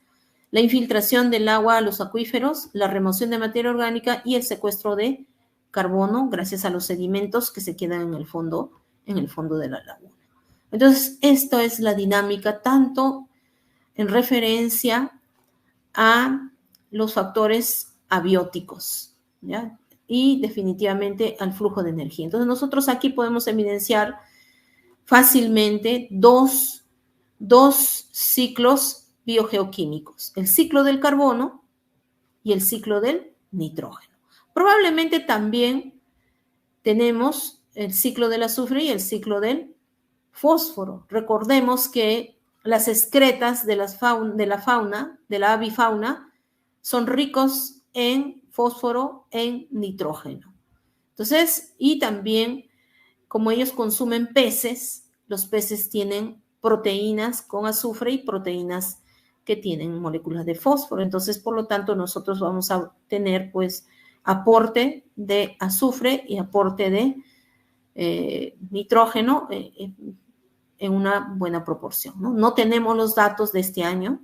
la infiltración del agua a los acuíferos, la remoción de materia orgánica y el secuestro de carbono gracias a los sedimentos que se quedan en el fondo de la laguna. Entonces, esto es la dinámica tanto en referencia a los factores abióticos, ¿ya? Y definitivamente al flujo de energía. Entonces nosotros aquí podemos evidenciar fácilmente dos ciclos biogeoquímicos, el ciclo del carbono y el ciclo del nitrógeno. Probablemente también tenemos el ciclo del azufre y el ciclo del fósforo. Recordemos que las excretas de la avifauna, son ricos en fósforo, en nitrógeno. Entonces, y también, como ellos consumen peces, los peces tienen proteínas con azufre y proteínas que tienen moléculas de fósforo. Entonces, por lo tanto, nosotros vamos a tener, pues, aporte de azufre y aporte de nitrógeno en una buena proporción, ¿no? No tenemos los datos de este año,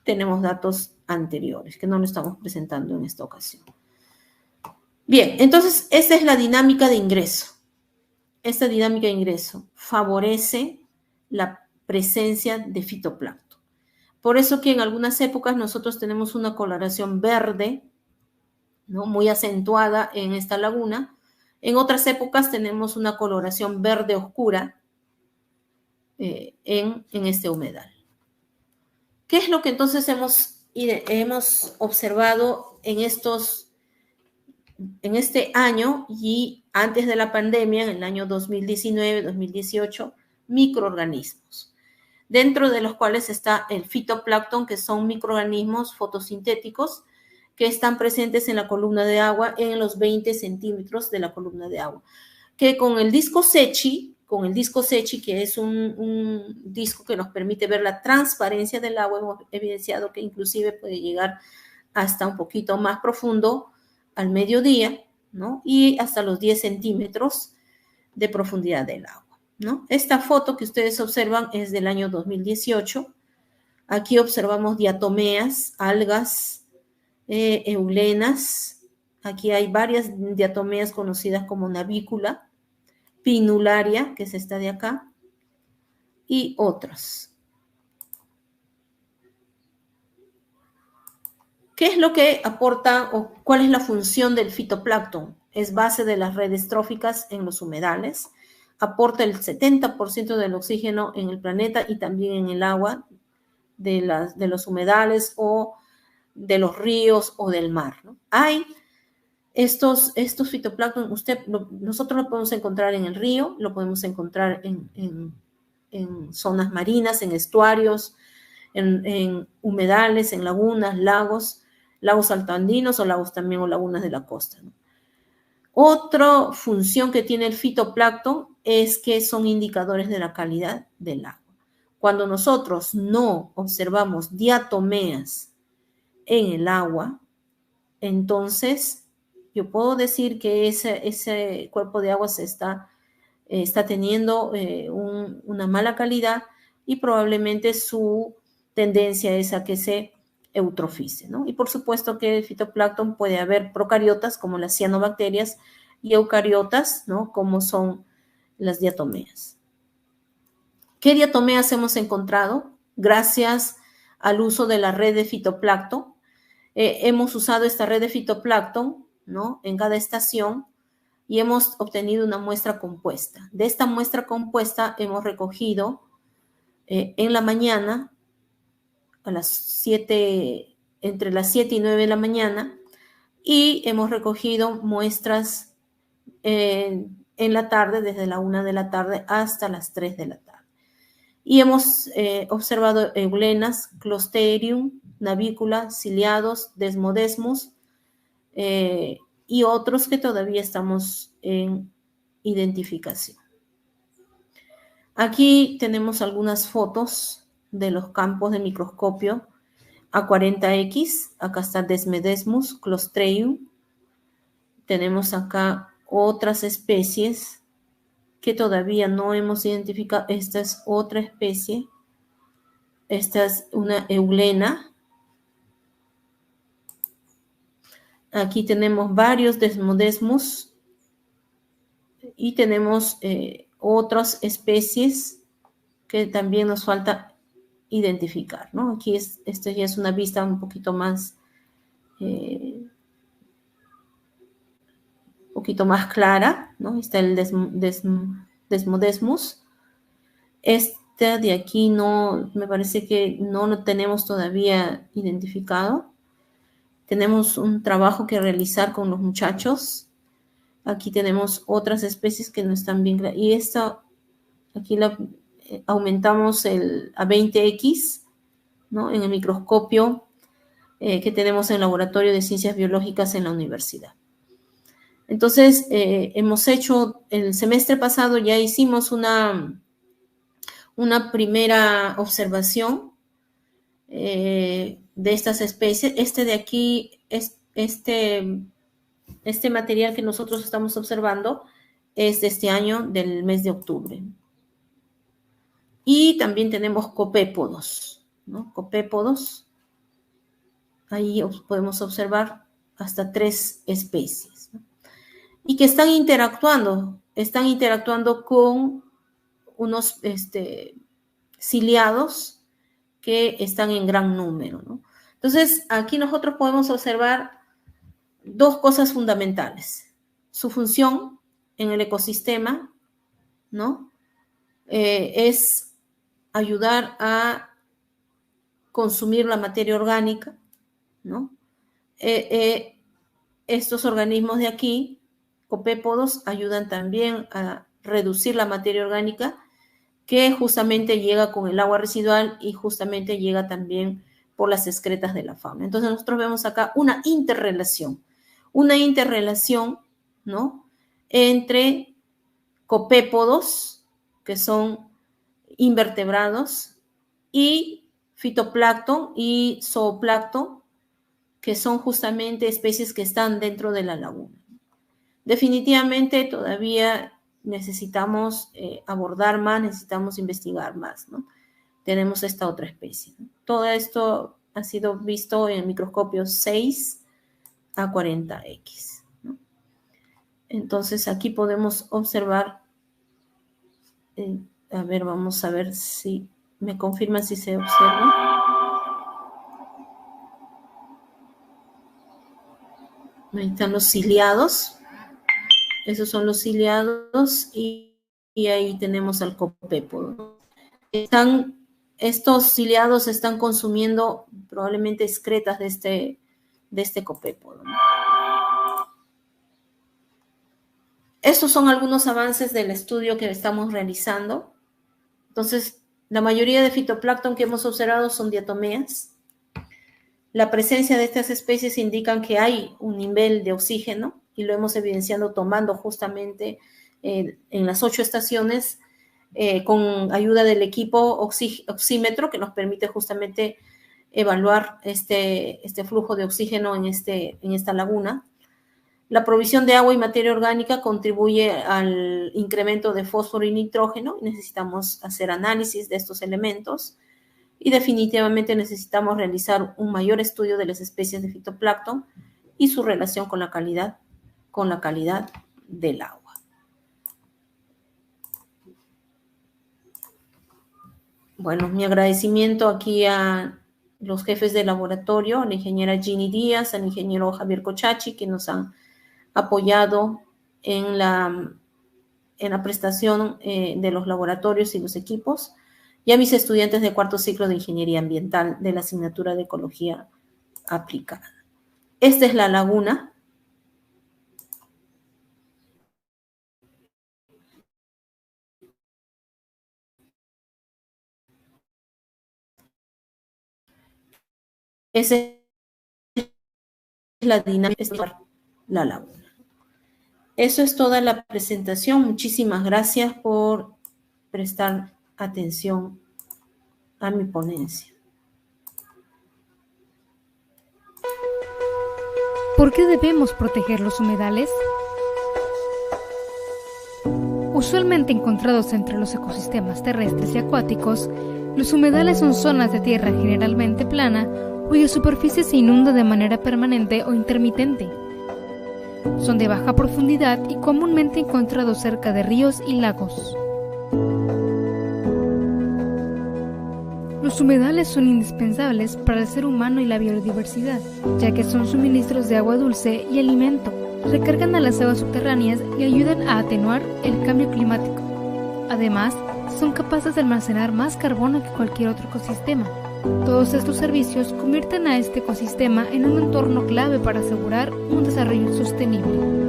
tenemos datos anteriores, que no lo estamos presentando en esta ocasión. Bien, entonces, esta es la dinámica de ingreso. Esta dinámica de ingreso favorece la presencia de fitoplancton. Por eso que en algunas épocas nosotros tenemos una coloración verde, ¿no?, muy acentuada en esta laguna. En otras épocas tenemos una coloración verde oscura en este humedal. ¿Qué es lo que entonces hemos observado en este año y antes de la pandemia, en el año 2019, 2018? Microorganismos, dentro de los cuales está el fitoplancton, que son microorganismos fotosintéticos que están presentes en la columna de agua, en los 20 centímetros de la columna de agua, que con el disco Secchi, que es un disco que nos permite ver la transparencia del agua, hemos evidenciado que inclusive puede llegar hasta un poquito más profundo al mediodía, ¿no?, y hasta los 10 centímetros de profundidad del agua, ¿no? Esta foto que ustedes observan es del año 2018. Aquí observamos diatomeas, algas, eulenas. Aquí hay varias diatomeas conocidas como navícula, pinularia, que es esta de acá, y otras. ¿Qué es lo que aporta o cuál es la función del fitoplancton? Es base de las redes tróficas en los humedales, aporta el 70% del oxígeno en el planeta y también en el agua de los humedales o de los ríos o del mar, ¿no? Hay estos fitoplancton, nosotros lo podemos encontrar en el río, lo podemos encontrar en zonas marinas, en estuarios, en humedales, en lagunas, lagos altoandinos o lagos también o lagunas de la costa, ¿no? Otra función que tiene el fitoplancton es que son indicadores de la calidad del agua. Cuando nosotros no observamos diatomeas en el agua, entonces yo puedo decir que ese cuerpo de agua está teniendo una mala calidad y probablemente su tendencia es a que se eutrofice, ¿no? Y por supuesto que el fitoplancton puede haber procariotas como las cianobacterias y eucariotas, ¿no?, como son las diatomeas. ¿Qué diatomeas hemos encontrado? Gracias al uso de la red de fitoplancton, hemos usado esta red de fitoplancton, ¿no?, en cada estación y hemos obtenido una muestra compuesta. De esta muestra compuesta hemos recogido en la mañana, entre las 7 y 9 de la mañana, y hemos recogido muestras en la tarde, desde la 1 de la tarde hasta las 3 de la tarde. Y hemos observado eulenas, clostridium, navícula, ciliados, desmodesmus, y otros que todavía estamos en identificación. Aquí tenemos algunas fotos de los campos de microscopio A40X. Acá está Desmodesmus, Clostridium. Tenemos acá otras especies que todavía no hemos identificado. Esta es otra especie. Esta es una eulena. Aquí tenemos varios Desmodesmus y tenemos otras especies que también nos falta identificar, ¿no? Aquí esto ya es una vista un poquito más clara, ¿no? Está el Desmodesmus. Este de aquí no, me parece que no lo tenemos todavía identificado. Tenemos un trabajo que realizar con los muchachos. Aquí tenemos otras especies que no están bien claras. Y esta, aquí aumentamos a 20x, ¿no? En el microscopio que tenemos en el Laboratorio de Ciencias Biológicas en la universidad. Entonces, hemos hecho, el semestre pasado ya hicimos una primera observación de estas especies. Este de aquí, este material que nosotros estamos observando es de este año, del mes de octubre. Y también tenemos copépodos, ¿no? Copépodos. Ahí podemos observar hasta 3 especies, ¿no? Y que están interactuando con unos ciliados que están en gran número, ¿no? Entonces, aquí nosotros podemos observar 2 cosas fundamentales. Su función en el ecosistema, ¿no? Es ayudar a consumir la materia orgánica, ¿no? Estos organismos de aquí, copépodos, ayudan también a reducir la materia orgánica que justamente llega con el agua residual y justamente llega también por las excretas de la fauna. Entonces nosotros vemos acá una interrelación, ¿no? Entre copépodos, que son invertebrados, y fitoplancton y zooplancton, que son justamente especies que están dentro de la laguna. Definitivamente todavía necesitamos abordar más, necesitamos investigar más, ¿no? Tenemos esta otra especie, ¿no? Todo esto ha sido visto en el microscopio 6 a 40x, ¿no? Entonces aquí podemos observar, a ver, vamos a ver si me confirman si se observa. Ahí están los ciliados. Esos son los ciliados y ahí tenemos al copépodo. Estos ciliados están consumiendo probablemente excretas de este copépodo, ¿no? Estos son algunos avances del estudio que estamos realizando. Entonces, la mayoría de fitoplancton que hemos observado son diatomeas. La presencia de estas especies indican que hay un nivel de oxígeno y lo hemos evidenciado tomando justamente en las 8 estaciones con ayuda del equipo oxímetro que nos permite justamente evaluar este flujo de oxígeno en esta laguna. La provisión de agua y materia orgánica contribuye al incremento de fósforo y nitrógeno. Necesitamos hacer análisis de estos elementos y definitivamente necesitamos realizar un mayor estudio de las especies de fitoplancton y su relación con la calidad del agua. Bueno, mi agradecimiento aquí a los jefes de laboratorio, a la ingeniera Ginny Díaz, al ingeniero Javier Cochachi, que nos han apoyado en la prestación de los laboratorios y los equipos, y a mis estudiantes de 4º ciclo de Ingeniería Ambiental de la asignatura de Ecología Aplicada. Esta es la laguna. Esa es la dinámica de la laguna. Eso es toda la presentación. Muchísimas gracias por prestar atención a mi ponencia. ¿Por qué debemos proteger los humedales? Usualmente encontrados entre los ecosistemas terrestres y acuáticos, los humedales son zonas de tierra generalmente plana cuya superficie se inunda de manera permanente o intermitente. Son de baja profundidad y comúnmente encontrados cerca de ríos y lagos. Los humedales son indispensables para el ser humano y la biodiversidad, ya que son suministros de agua dulce y alimento, recargan a las aguas subterráneas y ayudan a atenuar el cambio climático. Además, son capaces de almacenar más carbono que cualquier otro ecosistema. Todos estos servicios convierten a este ecosistema en un entorno clave para asegurar un desarrollo sostenible.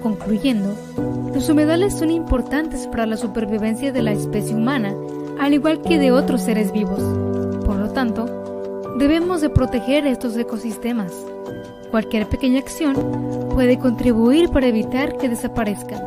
Concluyendo, los humedales son importantes para la supervivencia de la especie humana, al igual que de otros seres vivos. Por lo tanto, debemos de proteger estos ecosistemas. Cualquier pequeña acción puede contribuir para evitar que desaparezcan.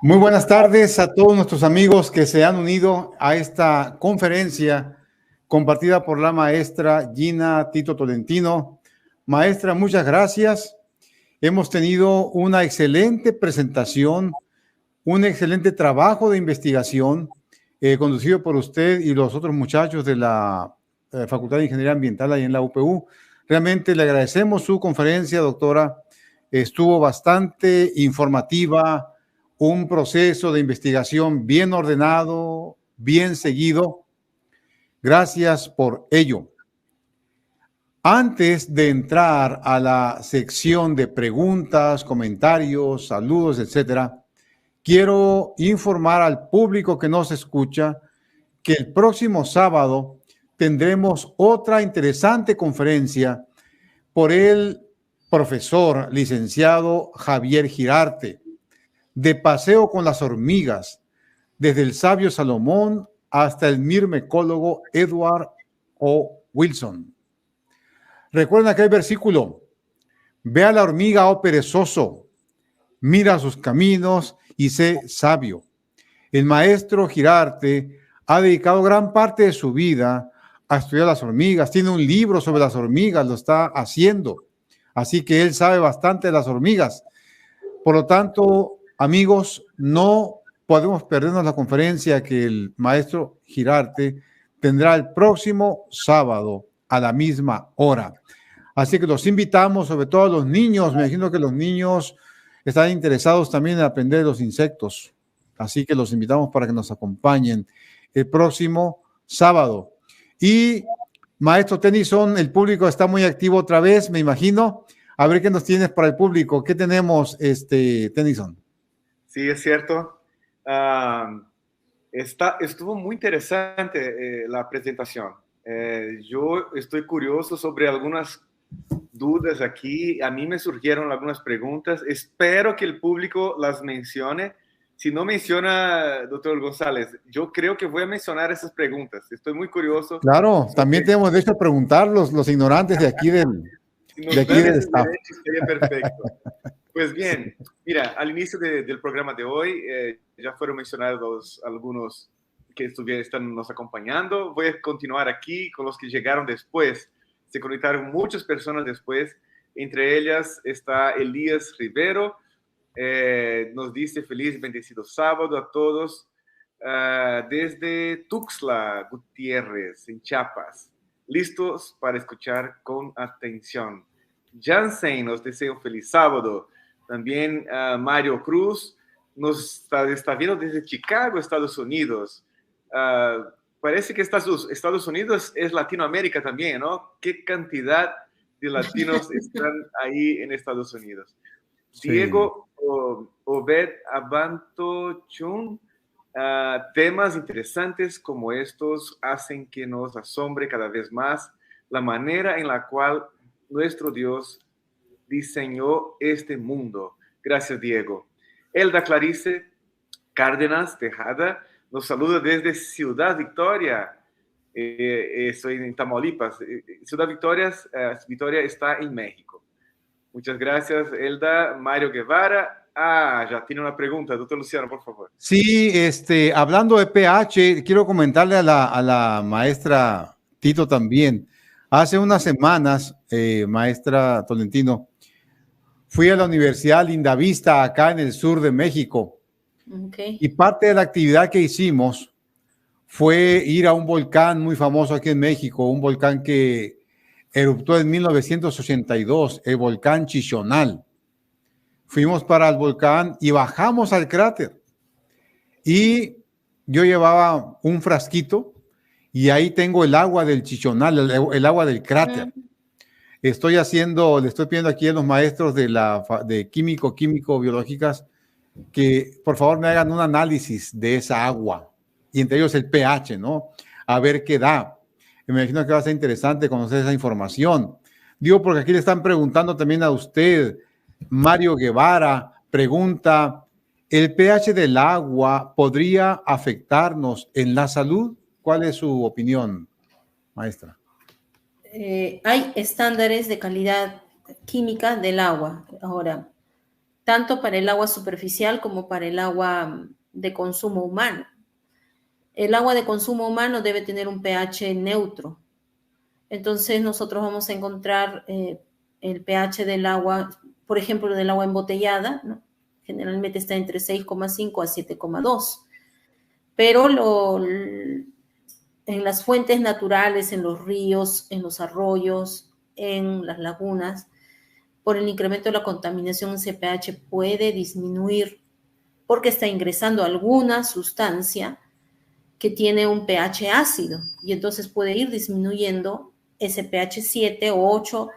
Muy buenas tardes a todos nuestros amigos que se han unido a esta conferencia compartida por la maestra Gina Tito Tolentino. Maestra, muchas gracias. Hemos tenido una excelente presentación, un excelente trabajo de investigación conducido por usted y los otros muchachos de la Facultad de Ingeniería Ambiental ahí en la UPU. Realmente le agradecemos su conferencia, doctora. Estuvo bastante informativa, un proceso de investigación bien ordenado, bien seguido. Gracias por ello. Antes de entrar a la sección de preguntas, comentarios, saludos, etcétera, quiero informar al público que nos escucha que el próximo sábado tendremos otra interesante conferencia por el profesor licenciado Javier Girarte, de paseo con las hormigas, desde el sabio Salomón hasta el mirmecólogo Edward O. Wilson. Recuerden aquel versículo: ve a la hormiga, oh perezoso, mira sus caminos y sé sabio. El maestro Girarte ha dedicado gran parte de su vida a estudiar las hormigas. Tiene un libro sobre las hormigas, lo está haciendo. Así que él sabe bastante de las hormigas. Por lo tanto, amigos, no podemos perdernos la conferencia que el maestro Girarte tendrá el próximo sábado a la misma hora. Así que los invitamos, sobre todo a los niños. Me imagino que los niños están interesados también en aprender de los insectos. Así que los invitamos para que nos acompañen el próximo sábado. Y maestro Tennyson, el público está muy activo otra vez, me imagino. A ver qué nos tienes para el público. ¿Qué tenemos, Tennyson? Sí, es cierto. Estuvo muy interesante la presentación. Yo estoy curioso sobre algunas dudas aquí. A mí me surgieron algunas preguntas. Espero que el público las mencione. Si no menciona, doctor González, yo creo que voy a mencionar esas preguntas. Estoy muy curioso. Claro, también tenemos derecho a preguntar los ignorantes de aquí del staff. Sería perfecto. Pues bien, mira, al inicio del programa de hoy ya fueron mencionados algunos que están nos acompañando. Voy a continuar aquí con los que llegaron después. Se conectaron muchas personas después. Entre ellas está Elías Rivero. Nos dice feliz bendecido sábado a todos desde Tuxtla Gutiérrez, en Chiapas. Listos para escuchar con atención. Jansen nos desea un feliz sábado. También Mario Cruz nos está viendo desde Chicago, Estados Unidos. Parece que Estados Unidos es Latinoamérica también, ¿no? ¿Qué cantidad de latinos están ahí en Estados Unidos? Sí. Diego Obed Abanto Chun, temas interesantes como estos hacen que nos asombre cada vez más la manera en la cual nuestro Dios diseñó este mundo. Gracias, Diego. Elda Clarice Cárdenas Tejada nos saluda desde Ciudad Victoria. Estoy en Tamaulipas. Ciudad Victoria está en México. Muchas gracias, Elda. Mario Guevara. Ya tiene una pregunta. Doctor Luciano, por favor. Sí, hablando de pH, quiero comentarle a la maestra Tito también. Hace unas semanas, maestra Tolentino, fui a la Universidad Lindavista, acá en el sur de México. Okay. Y parte de la actividad que hicimos fue ir a un volcán muy famoso aquí en México, un volcán que eruptó en 1982, el volcán Chichonal. Fuimos para el volcán y bajamos al cráter. Y yo llevaba un frasquito y ahí tengo el agua del Chichonal, el agua del cráter. Le estoy pidiendo aquí a los maestros de químico-biológicas que por favor me hagan un análisis de esa agua y entre ellos el pH, ¿no? A ver qué da. Me imagino que va a ser interesante conocer esa información. Digo, porque aquí le están preguntando también a usted, Mario Guevara, pregunta, ¿el pH del agua podría afectarnos en la salud? ¿Cuál es su opinión, maestra? Hay estándares de calidad química del agua. Ahora, tanto para el agua superficial como para el agua de consumo humano. El agua de consumo humano debe tener un pH neutro. Entonces, nosotros vamos a encontrar el pH del agua, por ejemplo, del agua embotellada, ¿no? Generalmente está entre 6,5 a 7,2. Pero en las fuentes naturales, en los ríos, en los arroyos, en las lagunas, por el incremento de la contaminación, ese pH puede disminuir porque está ingresando alguna sustancia que tiene un pH ácido y entonces puede ir disminuyendo ese pH 7 o 8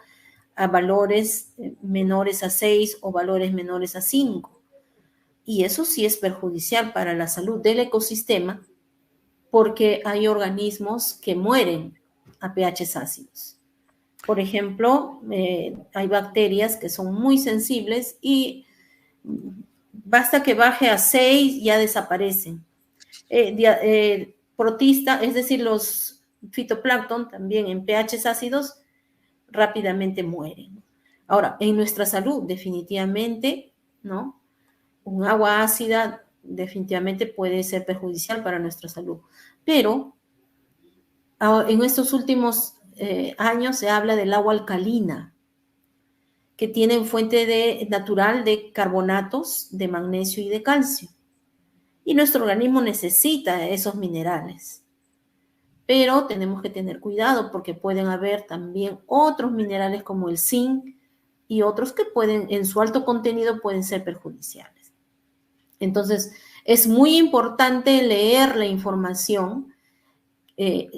a valores menores a 6 o valores menores a 5. Y eso sí es perjudicial para la salud del ecosistema porque hay organismos que mueren a pHs ácidos. Por ejemplo, hay bacterias que son muy sensibles y basta que baje a 6 ya desaparecen. Protista, es decir, los fitoplancton también en pHs ácidos rápidamente mueren. Ahora, en nuestra salud definitivamente, ¿no? Un agua ácida definitivamente puede ser perjudicial para nuestra salud. Pero en estos últimos años se habla del agua alcalina, que tiene fuente natural de carbonatos, de magnesio y de calcio. Y nuestro organismo necesita esos minerales. Pero tenemos que tener cuidado porque pueden haber también otros minerales como el zinc y otros que en su alto contenido pueden ser perjudiciales. Entonces, es muy importante leer la información,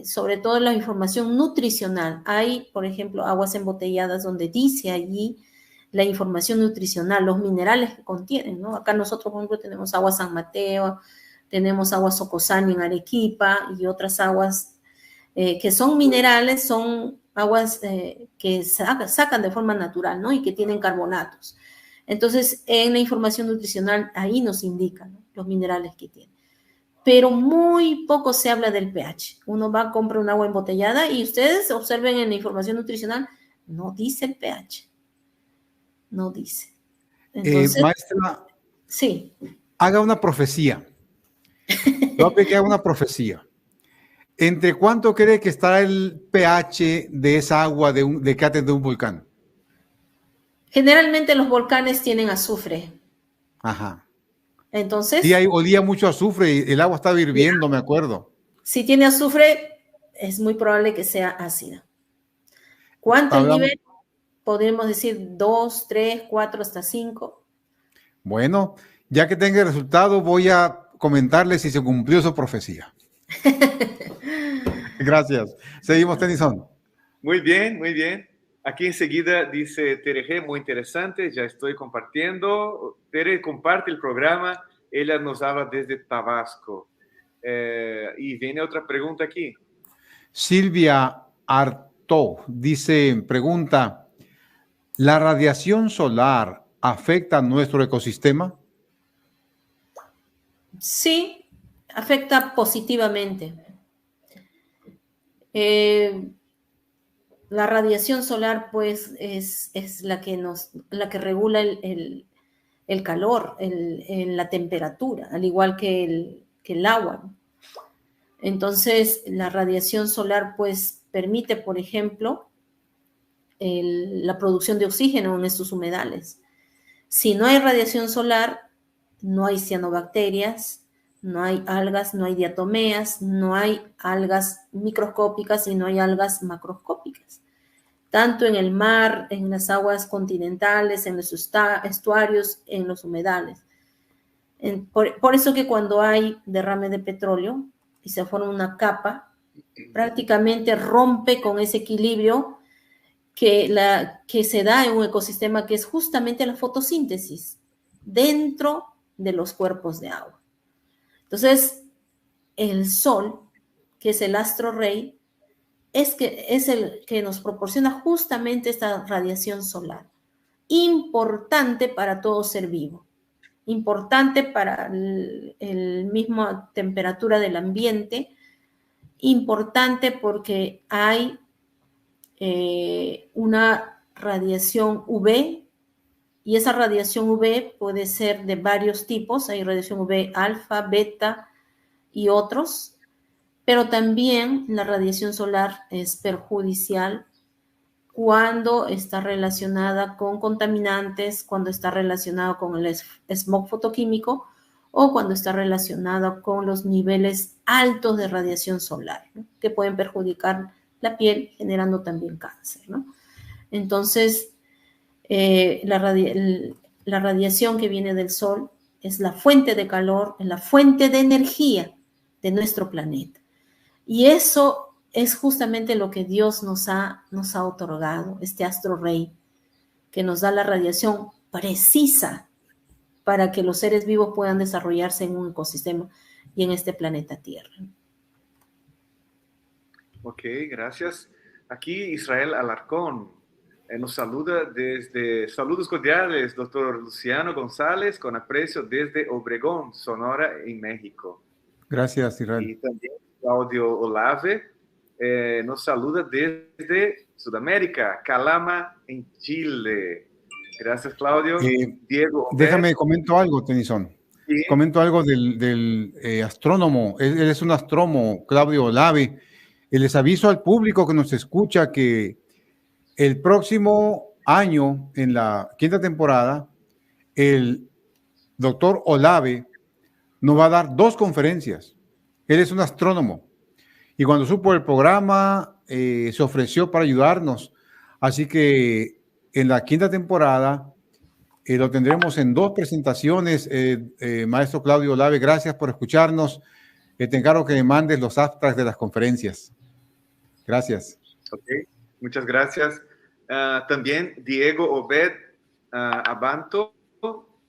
sobre todo la información nutricional. Hay, por ejemplo, aguas embotelladas donde dice allí la información nutricional, los minerales que contienen, ¿no? Acá nosotros, por ejemplo, tenemos agua San Mateo, tenemos agua Socozani en Arequipa y otras aguas que son minerales, son aguas que sacan de forma natural, ¿no? Y que tienen carbonatos. Entonces, en la información nutricional, ahí nos indican, ¿no?, los minerales que tienen. Pero muy poco se habla del pH. Uno va a comprar un agua embotellada y ustedes observen en la información nutricional, no dice el pH. No dice. Entonces, maestra, sí. Haga una profecía. Yo que haga una profecía. ¿Entre cuánto cree que estará el pH de esa agua de cráter de un volcán? Generalmente los volcanes tienen azufre. Ajá. Entonces. Sí, ahí olía mucho azufre y el agua estaba hirviendo, me acuerdo. Si tiene azufre, es muy probable que sea ácida. ¿Cuánto el nivel? Podemos decir 2, 3, 4, hasta 5. Bueno, ya que tenga el resultado, voy a comentarle si se cumplió su profecía. Gracias. Seguimos, Tennyson. Muy bien, muy bien. Aquí enseguida dice Tere G, muy interesante, ya estoy compartiendo. Tere comparte el programa, ella nos habla desde Tabasco. Y viene otra pregunta aquí. Silvia Arto pregunta, ¿la radiación solar afecta a nuestro ecosistema? Sí, afecta positivamente. La radiación solar, pues, es la que regula el calor, la temperatura, al igual que el agua. Entonces, la radiación solar, pues, permite, por ejemplo, la producción de oxígeno en estos humedales. Si no hay radiación solar, no hay cianobacterias, no hay algas, no hay diatomeas, no hay algas microscópicas y no hay algas macroscópicas. Tanto en el mar, en las aguas continentales, en los estuarios, en los humedales. Por eso que cuando hay derrame de petróleo y se forma una capa, prácticamente rompe con ese equilibrio que se da en un ecosistema, que es justamente la fotosíntesis dentro de los cuerpos de agua. Entonces, el Sol, que es el astro rey, es el que nos proporciona justamente esta radiación solar, importante para todo ser vivo, importante para el misma temperatura del ambiente, importante porque hay una radiación UV, y esa radiación UV puede ser de varios tipos. Hay radiación UV alfa, beta y otros, pero también la radiación solar es perjudicial cuando está relacionada con contaminantes, cuando está relacionada con el smog fotoquímico o cuando está relacionada con los niveles altos de radiación solar, ¿no?, que pueden perjudicar la piel, generando también cáncer, ¿no? Entonces, la radiación que viene del Sol es la fuente de calor, es la fuente de energía de nuestro planeta. Y eso es justamente lo que Dios nos ha otorgado, este astro rey, que nos da la radiación precisa para que los seres vivos puedan desarrollarse en un ecosistema y en este planeta Tierra. Ok, gracias. Aquí Israel Alarcón nos saluda desde, saludos cordiales, doctor Luciano González, con aprecio desde Obregón, Sonora, en México. Gracias, Israel. Y también Claudio Olave nos saluda desde Sudamérica, Calama, en Chile. Gracias, Claudio. Diego Obed. Déjame comento algo, Tennyson. Sí. Comento algo del astrónomo. Él es un astrónomo, Claudio Olave. Y les aviso al público que nos escucha que el próximo año, en la 5ª temporada, el doctor Olave nos va a dar 2 conferencias. Él es un astrónomo. Y cuando supo el programa, se ofreció para ayudarnos. Así que en la 5ª temporada lo tendremos en 2 presentaciones. Maestro Claudio Olave, gracias por escucharnos. Te encargo que me mandes los abstracts de las conferencias. Gracias. Ok, muchas gracias. También Diego Obed Abanto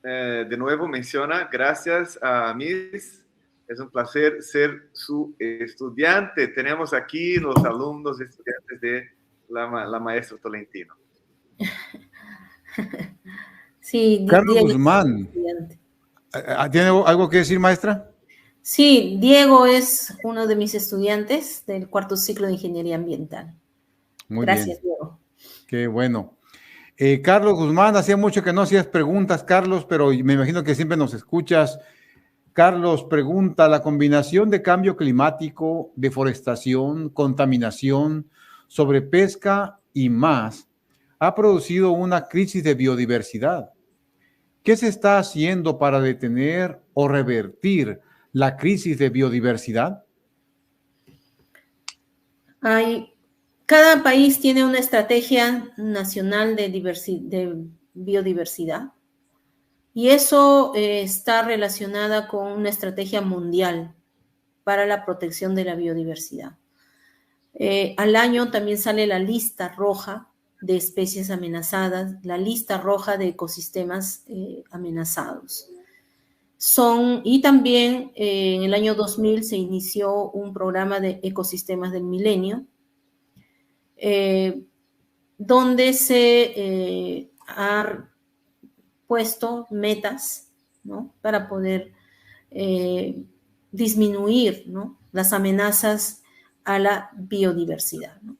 de nuevo menciona, gracias a Miss, es un placer ser su estudiante. Tenemos aquí los alumnos estudiantes de la maestra Tolentino. Sí, Carlos Diego, Guzmán. ¿Tiene algo que decir, maestra? Sí, Diego es uno de mis estudiantes del 4º ciclo de Ingeniería Ambiental. Muy Gracias, bien. Diego. Qué bueno. Carlos Guzmán, hacía mucho que no hacías preguntas, Carlos, pero me imagino que siempre nos escuchas. Carlos pregunta, ¿la combinación de cambio climático, deforestación, contaminación, sobrepesca y más ha producido una crisis de biodiversidad? ¿Qué se está haciendo para detener o revertir la crisis de biodiversidad? Cada país tiene una estrategia nacional de biodiversidad y eso está relacionada con una estrategia mundial para la protección de la biodiversidad. Al año también sale la lista roja de especies amenazadas, la lista roja de ecosistemas amenazados. Y también en el año 2000 se inició un programa de ecosistemas del milenio, donde se ha puesto metas, ¿no?, para poder disminuir, ¿no?, las amenazas a la biodiversidad, ¿no?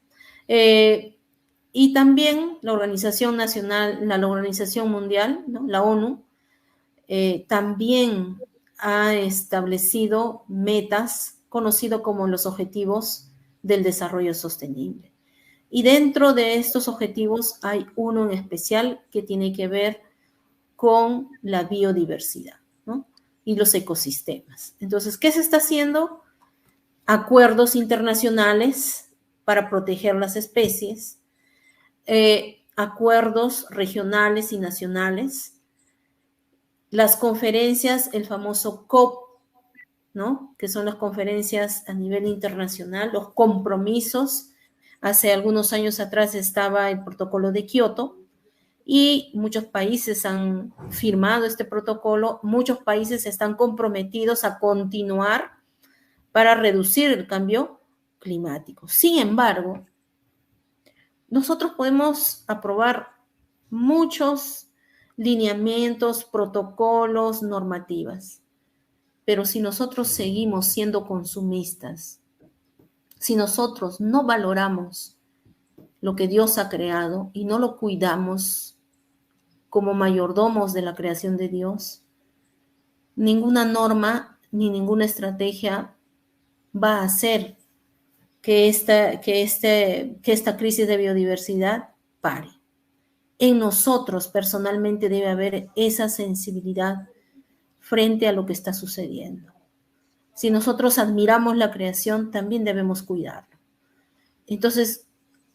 Y también la Organización Mundial, ¿no?, la ONU, también ha establecido metas conocidas como los Objetivos del Desarrollo Sostenible. Y dentro de estos objetivos hay uno en especial que tiene que ver con la biodiversidad, ¿no? y los ecosistemas. Entonces, ¿qué se está haciendo? Acuerdos internacionales para proteger las especies, acuerdos regionales y nacionales, las conferencias, el famoso COP, ¿no? Que son las conferencias a nivel internacional, los compromisos. Hace algunos años atrás estaba el protocolo de Kioto y muchos países han firmado este protocolo, muchos países están comprometidos a continuar para reducir el cambio climático. Sin embargo, nosotros podemos aprobar muchos lineamientos, protocolos, normativas, pero si nosotros seguimos siendo consumistas, si nosotros no valoramos lo que Dios ha creado y no lo cuidamos como mayordomos de la creación de Dios, ninguna norma ni ninguna estrategia va a hacer que esta crisis de biodiversidad pare. En nosotros personalmente debe haber esa sensibilidad frente a lo que está sucediendo. Si nosotros admiramos la creación, también debemos cuidarlo. Entonces,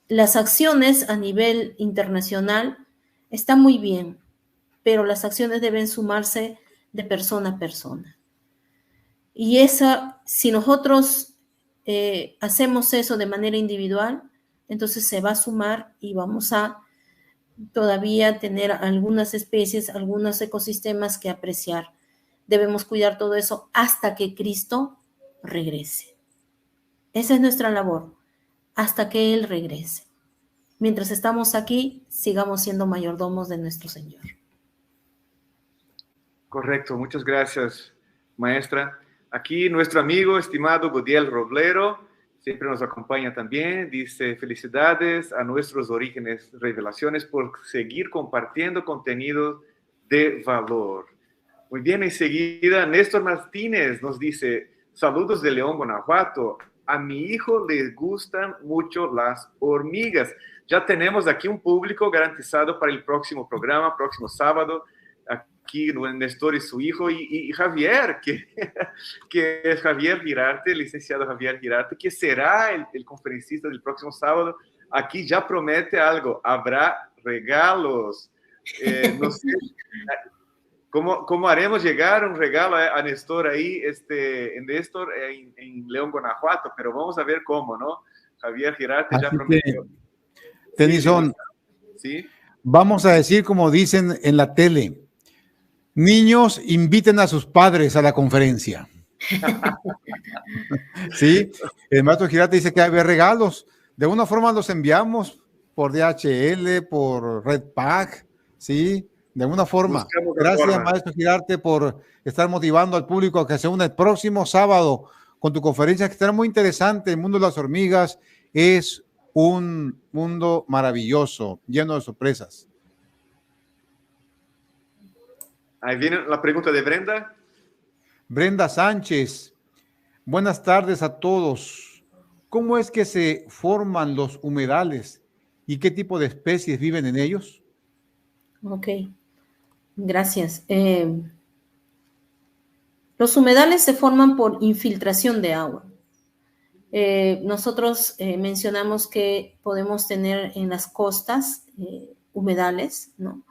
las acciones a nivel internacional están muy bien, pero las acciones deben sumarse de persona a persona. Y si nosotros hacemos eso de manera individual, entonces se va a sumar y vamos a todavía tener algunas especies, algunos ecosistemas que apreciar. Debemos cuidar todo eso hasta que Cristo regrese. Esa es nuestra labor, hasta que Él regrese. Mientras estamos aquí, sigamos siendo mayordomos de nuestro Señor. Correcto, muchas gracias, maestra. Aquí nuestro amigo, estimado Godiel Roblero, siempre nos acompaña también. Dice, felicidades a nuestros Orígenes Revelaciones por seguir compartiendo contenido de valor. Muy bien, enseguida Néstor Martínez nos dice, saludos de León, Guanajuato. A mi hijo le gustan mucho las hormigas. Ya tenemos aquí un público garantizado para el próximo programa, próximo sábado. Aquí Néstor y su hijo y Javier, que es Javier Girarte, licenciado Javier Girarte, que será el conferencista del próximo sábado. Aquí ya promete algo, habrá regalos. No sé cómo haremos llegar un regalo a Néstor ahí, Néstor en León, Guanajuato, pero vamos a ver cómo, ¿no? Javier Girarte ya prometió. Tennyson, ¿sí? Vamos a decir como dicen en la tele, niños, inviten a sus padres a la conferencia. Sí, el maestro Girarte dice que hay regalos. De una forma los enviamos por DHL, por Redpack, ¿sí? De alguna forma. Gracias, maestro Girarte, por estar motivando al público a que se una el próximo sábado con tu conferencia, que estará muy interesante. El mundo de las hormigas es un mundo maravilloso, lleno de sorpresas. Ahí viene la pregunta de Brenda. Brenda Sánchez, buenas tardes a todos. ¿Cómo es que se forman los humedales y qué tipo de especies viven en ellos? Ok, gracias. Los humedales se forman por infiltración de agua. Nosotros mencionamos que podemos tener en las costas humedales, ¿no?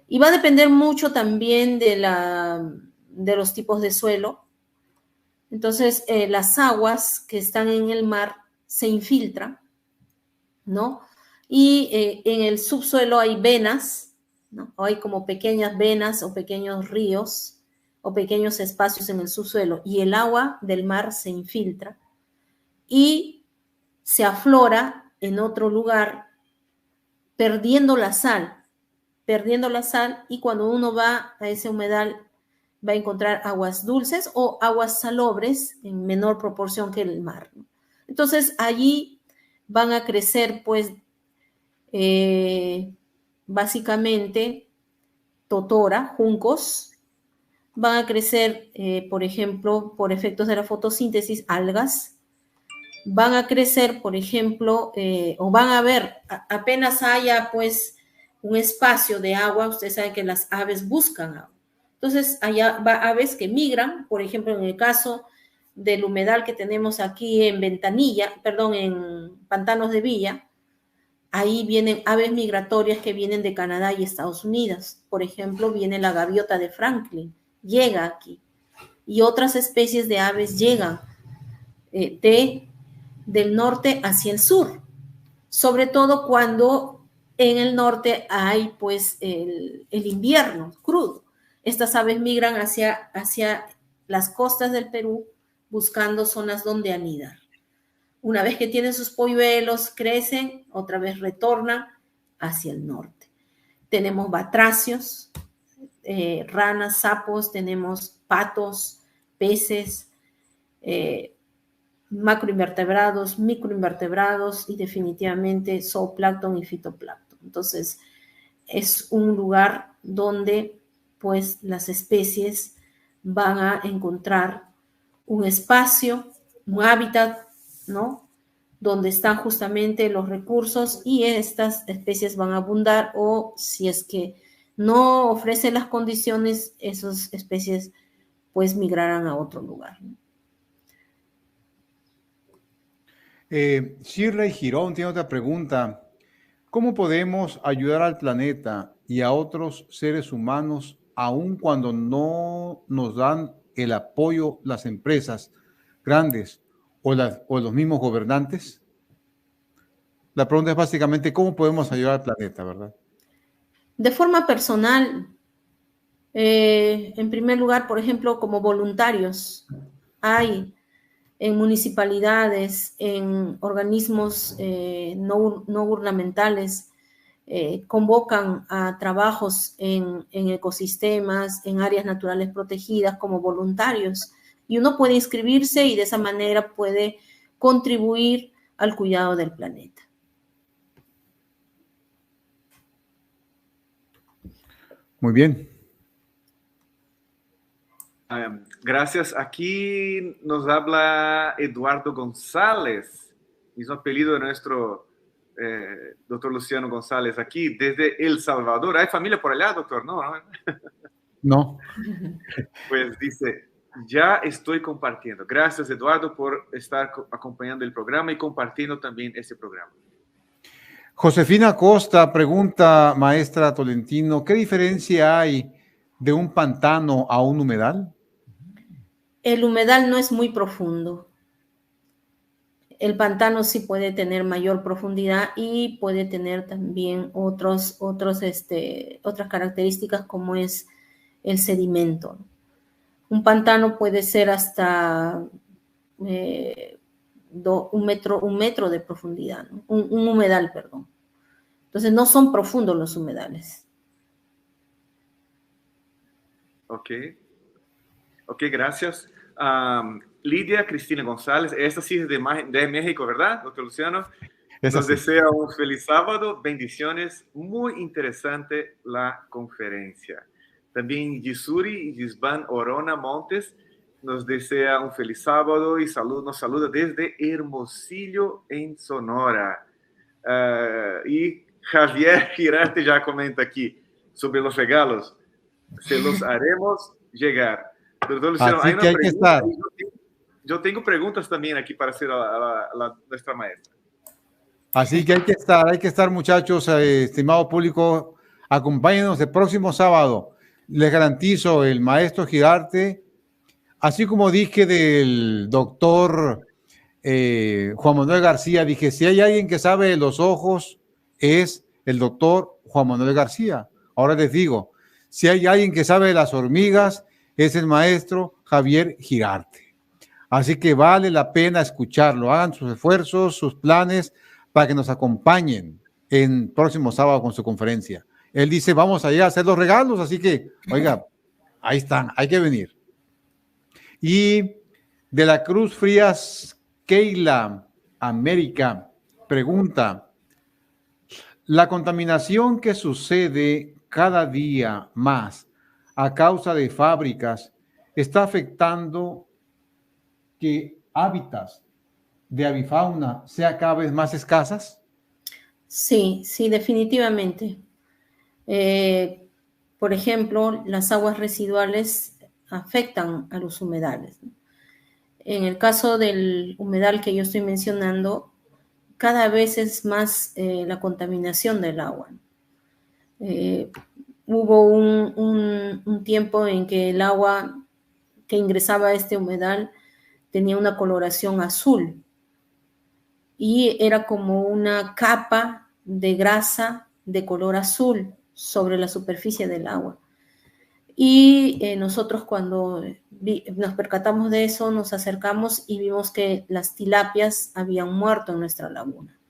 Y va a depender mucho también de los tipos de suelo. Entonces, las aguas que están en el mar se infiltran, ¿no? Y en el subsuelo hay venas, ¿no? O hay como pequeñas venas o pequeños ríos o pequeños espacios en el subsuelo. Y el agua del mar se infiltra y se aflora en otro lugar perdiendo la sal, y cuando uno va a ese humedal va a encontrar aguas dulces o aguas salobres en menor proporción que el mar, ¿no? Entonces allí van a crecer pues básicamente totora, juncos, van a crecer por ejemplo por efectos de la fotosíntesis algas, van a crecer por ejemplo o van a ver apenas haya pues un espacio de agua, ustedes saben que las aves buscan agua. Entonces, allá va aves que migran, por ejemplo, en el caso del humedal que tenemos aquí en Ventanilla, perdón, en Pantanos de Villa, ahí vienen aves migratorias que vienen de Canadá y Estados Unidos. Por ejemplo, viene la gaviota de Franklin, llega aquí. Y otras especies de aves llegan del norte hacia el sur. Sobre todo cuando en el norte hay pues el invierno crudo. Estas aves migran hacia las costas del Perú buscando zonas donde anidar. Una vez que tienen sus polluelos, crecen, otra vez retornan hacia el norte. Tenemos batracios, ranas, sapos, tenemos patos, peces, macroinvertebrados, microinvertebrados y definitivamente zooplancton y fitoplancton. Entonces, es un lugar donde pues las especies van a encontrar un espacio, un hábitat, ¿no? Donde están justamente los recursos y estas especies van a abundar, o si es que no ofrecen las condiciones, esas especies pues migrarán a otro lugar, ¿no? Shirley Girón tiene otra pregunta. ¿Cómo podemos ayudar al planeta y a otros seres humanos aun cuando no nos dan el apoyo las empresas grandes o los mismos gobernantes? La pregunta es básicamente cómo podemos ayudar al planeta, ¿verdad? De forma personal, en primer lugar, por ejemplo, como voluntarios, hay en municipalidades, en organismos no gubernamentales, convocan a trabajos en ecosistemas, en áreas naturales protegidas como voluntarios. Y uno puede inscribirse y de esa manera puede contribuir al cuidado del planeta. Muy bien. Gracias. Aquí nos habla Eduardo González, mismo apellido de nuestro doctor Luciano González, aquí desde El Salvador. ¿Hay familia por allá, doctor? No. No. Pues dice, ya estoy compartiendo. Gracias, Eduardo, por estar acompañando el programa y compartiendo también este programa. Josefina Costa pregunta, maestra Tolentino, ¿qué diferencia hay de un pantano a un humedal? El humedal no es muy profundo. El pantano sí puede tener mayor profundidad y puede tener también otras características como es el sedimento. Un pantano puede ser hasta un metro de profundidad, ¿no? Un humedal, perdón. Entonces no son profundos los humedales. Ok, gracias. Lidia Cristina González, esta sí es de México, ¿verdad, doctor Luciano? Nos desea un feliz sábado, bendiciones, muy interesante la conferencia. También Gisuri y Gisban Orona Montes nos desea un feliz sábado y nos saluda desde Hermosillo, en Sonora. Y Javier Girarte ya comenta aquí sobre los regalos. Se los haremos llegar. Doctor Luciano, así que hay que estar. Yo tengo preguntas también aquí para hacer a nuestra maestra. Así que hay que estar muchachos, estimado público, acompáñenos el próximo sábado. Les garantizo, el maestro Girarte, así como dije del doctor Juan Manuel García, dije, si hay alguien que sabe de los ojos, es el doctor Juan Manuel García. Ahora les digo, si hay alguien que sabe de las hormigas, es el maestro Javier Girarte. Así que vale la pena escucharlo. Hagan sus esfuerzos, sus planes para que nos acompañen en próximo sábado con su conferencia. Él dice, vamos allá a hacer los regalos, así que, oiga, ahí están, hay que venir. Y de la Cruz Frías, Keila América pregunta, ¿la contaminación que sucede cada día más a causa de fábricas está afectando que hábitats de avifauna sean cada vez más escasas? Sí, definitivamente. por ejemplo, las aguas residuales afectan a los humedales, ¿no? En el caso del humedal que yo estoy mencionando, cada vez es más la contaminación del agua. Hubo un tiempo en que el agua que ingresaba a este humedal tenía una coloración azul y era como una capa de grasa de color azul sobre la superficie del agua. Y nosotros cuando nos percatamos de eso, nos acercamos y vimos que las tilapias habían muerto en nuestra laguna.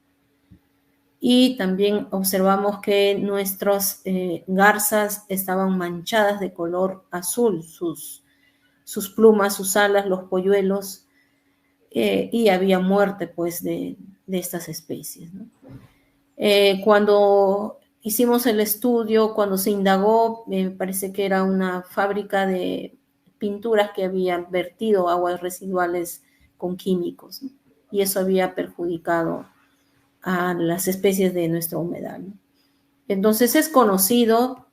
Y también observamos que nuestras garzas estaban manchadas de color azul, sus plumas, sus alas, los polluelos, y había muerte pues de estas especies, ¿no? Cuando hicimos el estudio, cuando se indagó, me parece que era una fábrica de pinturas que había vertido aguas residuales con químicos, ¿no? Y eso había perjudicado a las especies de nuestro humedal, ¿no? Entonces es conocido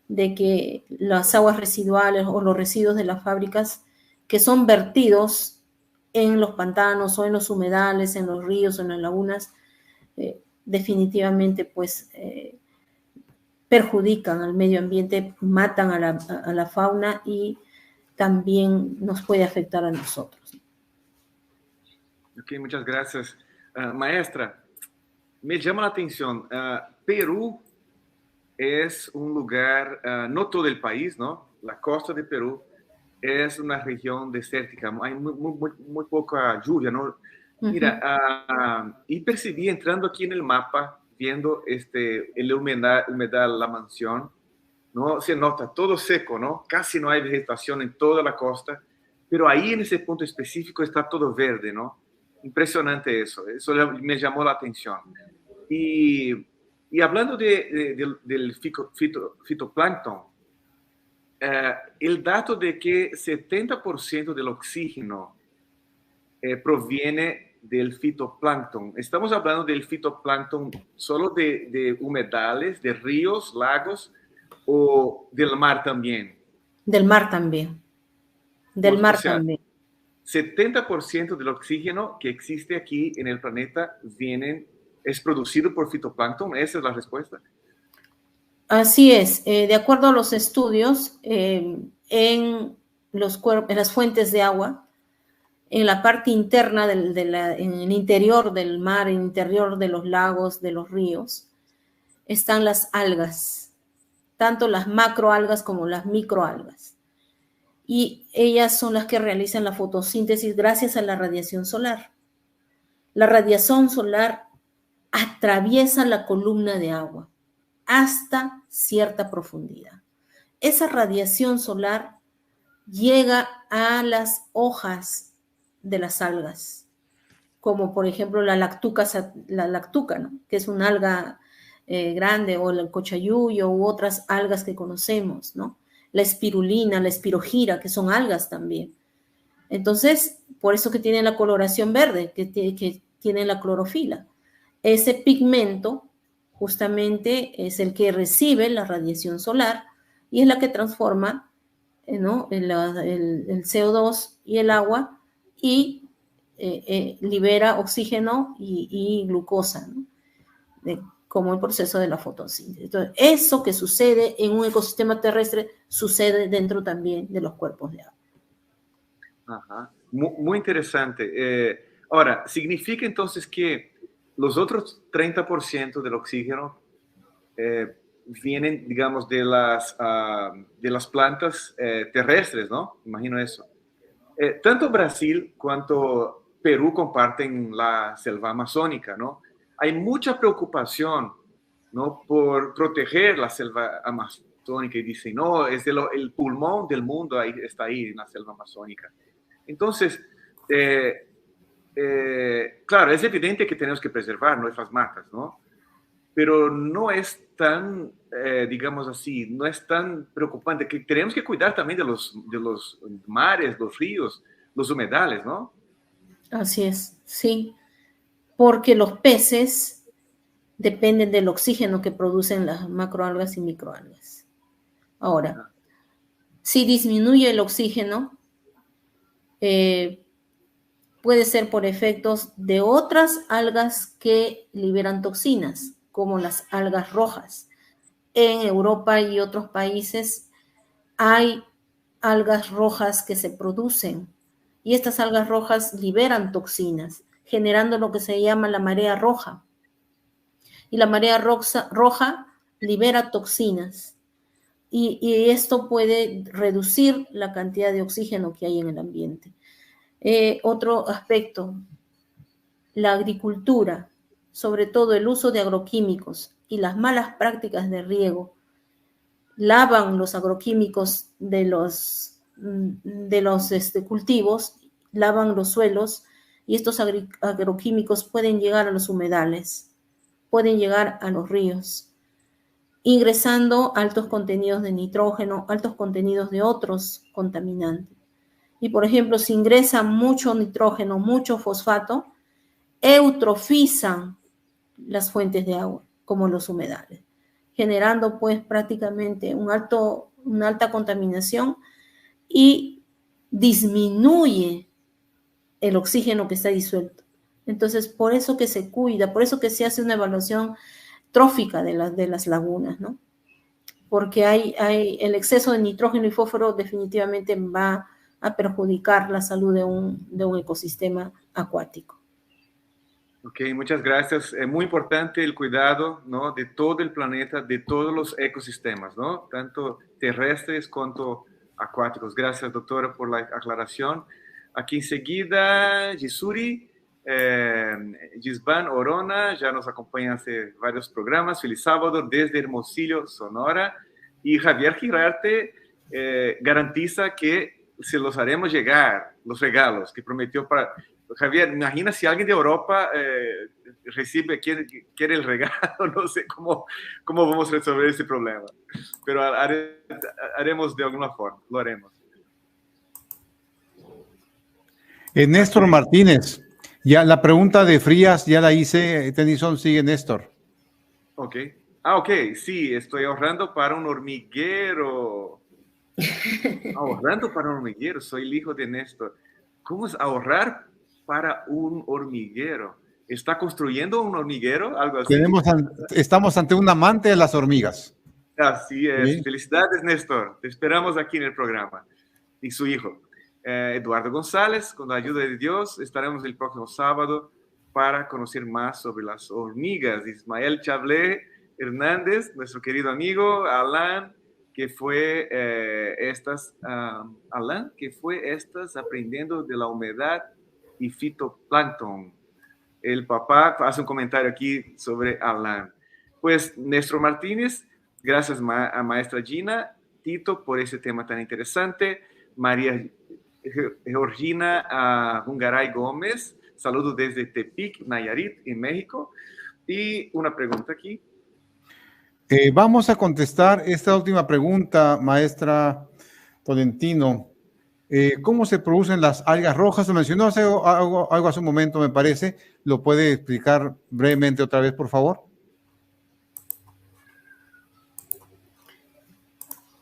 de que las aguas residuales o los residuos de las fábricas que son vertidos en los pantanos o en los humedales, en los ríos o en las lagunas, definitivamente pues perjudican al medio ambiente, matan a la fauna y también nos puede afectar a nosotros. Ok, muchas gracias. Maestra, me llama la atención, Perú es un lugar, no todo el país, ¿no? La costa de Perú es una región desértica, hay muy poca lluvia, ¿no? Mira, y percibí entrando aquí en el mapa, viendo el humedal La Mansión, ¿no? Se nota todo seco, ¿no? Casi no hay vegetación en toda la costa, pero ahí en ese punto específico está todo verde, ¿no? Impresionante eso me llamó la atención. Y hablando del fitoplancton, el dato de que 70% del oxígeno proviene del fitoplancton. Estamos hablando del fitoplancton solo de humedales, de ríos, lagos o del mar también. Del mar también. Del mar también. 70% del oxígeno que existe aquí en el planeta es producido por fitoplancton. ¿Esa es la respuesta? Así es. De acuerdo a los estudios, en las fuentes de agua, en la parte interna, en el interior del mar, en el interior de los lagos, de los ríos, están las algas, tanto las macroalgas como las microalgas. Y ellas son las que realizan la fotosíntesis gracias a la radiación solar. La radiación solar atraviesa la columna de agua hasta cierta profundidad. Esa radiación solar llega a las hojas de las algas, como por ejemplo la lactuca, ¿no? Que es una alga grande, o el cochayuyo u otras algas que conocemos, ¿no? La espirulina, la espirogira, que son algas también. Entonces, por eso que tienen la coloración verde, que tienen la clorofila. Ese pigmento justamente es el que recibe la radiación solar y es la que transforma, ¿no? el CO2 y el agua y libera oxígeno y glucosa, ¿no? Como el proceso de la fotosíntesis. Entonces, eso que sucede en un ecosistema terrestre sucede dentro también de los cuerpos de agua. Ajá. Muy interesante. Ahora, ¿significa entonces que los otros 30% del oxígeno vienen, digamos, de las plantas terrestres, ¿no? Imagino eso. Tanto Brasil cuanto Perú comparten la selva amazónica, ¿no? Hay mucha preocupación, ¿no? Por proteger la selva amazónica y dicen, no, es el pulmón del mundo, está ahí en la selva amazónica. Entonces, claro, es evidente que tenemos que preservar nuestras matas, ¿no? Pero no es tan, digamos así, no es tan preocupante, que tenemos que cuidar también de los mares, los ríos, los humedales, ¿no? Así es, sí, porque los peces dependen del oxígeno que producen las macroalgas y microalgas. Ahora, si disminuye el oxígeno, puede ser por efectos de otras algas que liberan toxinas, como las algas rojas. En Europa y otros países hay algas rojas que se producen y estas algas rojas liberan toxinas, generando lo que se llama la marea roja. Y la marea roja libera toxinas y esto puede reducir la cantidad de oxígeno que hay en el ambiente. Otro aspecto, la agricultura, sobre todo el uso de agroquímicos y las malas prácticas de riego, lavan los agroquímicos de los cultivos, lavan los suelos y estos agroquímicos pueden llegar a los humedales, pueden llegar a los ríos, ingresando altos contenidos de nitrógeno, altos contenidos de otros contaminantes. Y por ejemplo, si ingresa mucho nitrógeno, mucho fosfato, eutrofizan las fuentes de agua, como los humedales, generando pues prácticamente una alta contaminación y disminuye el oxígeno que está disuelto. Entonces, por eso que se cuida, por eso que se hace una evaluación trófica de las lagunas, ¿no? Porque el exceso de nitrógeno y fósforo definitivamente va a perjudicar la salud de un ecosistema acuático. Ok, muchas gracias. Es muy importante el cuidado, ¿no?, de todo el planeta, de todos los ecosistemas, ¿no?, tanto terrestres como acuáticos. Gracias, doctora, por la aclaración. Aquí enseguida, Gisuri, Gisban Orona, ya nos acompaña hace varios programas. Feliz sábado desde Hermosillo, Sonora. Y Javier Girarte garantiza que se los haremos llegar, los regalos que prometió para... Javier, imagina si alguien de Europa quiere el regalo, no sé cómo vamos a resolver ese problema, pero haremos de alguna forma, lo haremos. Néstor Martínez, ya la pregunta de Frías ya la hice, Tennyson, sigue Néstor. Ok, ok, sí, estoy ahorrando para un hormiguero. Ahorrando para un hormiguero, soy el hijo de Néstor. ¿Cómo es ahorrar para un hormiguero? ¿Está construyendo un hormiguero? ¿Algo así? Estamos ante un amante de las hormigas. Así es. ¿Sí? Felicidades, Néstor. Te esperamos aquí en el programa. Y su hijo, Eduardo González, con la ayuda de Dios, estaremos el próximo sábado para conocer más sobre las hormigas. Ismael Chablé Hernández, nuestro querido amigo, Alan, que fue aprendiendo de la humedad y fitoplancton. El papá hace un comentario aquí sobre Alan. Pues, Néstor Martínez, gracias a maestra Gina, Tito, por ese tema tan interesante. María Georgina Hungaray Gómez, saludos desde Tepic, Nayarit, en México. Y una pregunta aquí. Vamos a contestar esta última pregunta, maestra Tolentino. ¿Cómo se producen las algas rojas? Se mencionó algo hace un momento, me parece. ¿Lo puede explicar brevemente otra vez, por favor?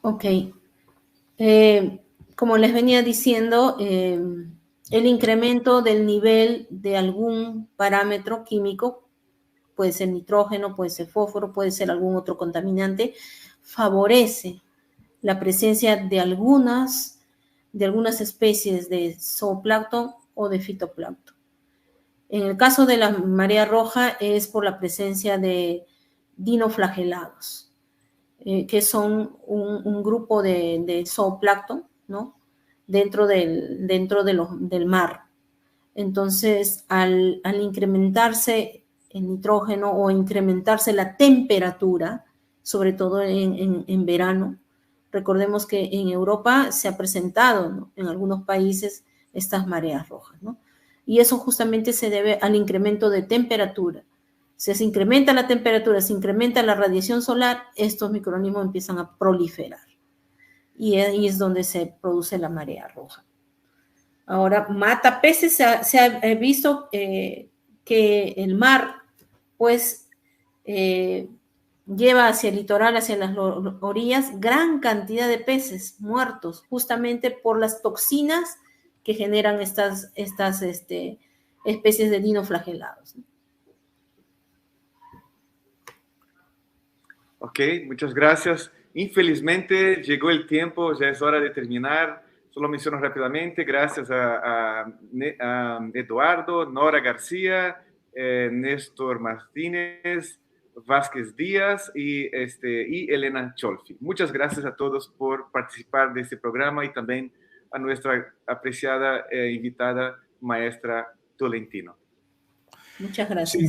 Ok. Como les venía diciendo, el incremento del nivel de algún parámetro químico, puede ser nitrógeno, puede ser fósforo, puede ser algún otro contaminante, favorece la presencia de algunas especies de zooplancton o de fitoplancton. En el caso de la marea roja es por la presencia de dinoflagelados, que son un grupo de zooplancton, ¿no?, dentro del mar. Entonces, al incrementarse el nitrógeno o incrementarse la temperatura, sobre todo en verano, recordemos que en Europa se ha presentado, ¿no?, en algunos países estas mareas rojas, ¿no? Y eso justamente se debe al incremento de temperatura. Si se incrementa la temperatura, se incrementa la radiación solar, estos microorganismos empiezan a proliferar. Y ahí es donde se produce la marea roja. Ahora, mata peces, se ha visto que el mar, pues, lleva hacia el litoral, hacia las orillas, gran cantidad de peces muertos, justamente por las toxinas que generan estas especies de dinoflagelados. Ok, muchas gracias. Infelizmente llegó el tiempo, ya es hora de terminar. Solo menciono rápidamente, gracias a Eduardo, Nora García, Néstor Martínez, Vázquez Díaz y Elena Cholfi. Muchas gracias a todos por participar de este programa y también a nuestra apreciada invitada maestra Tolentino. Muchas gracias.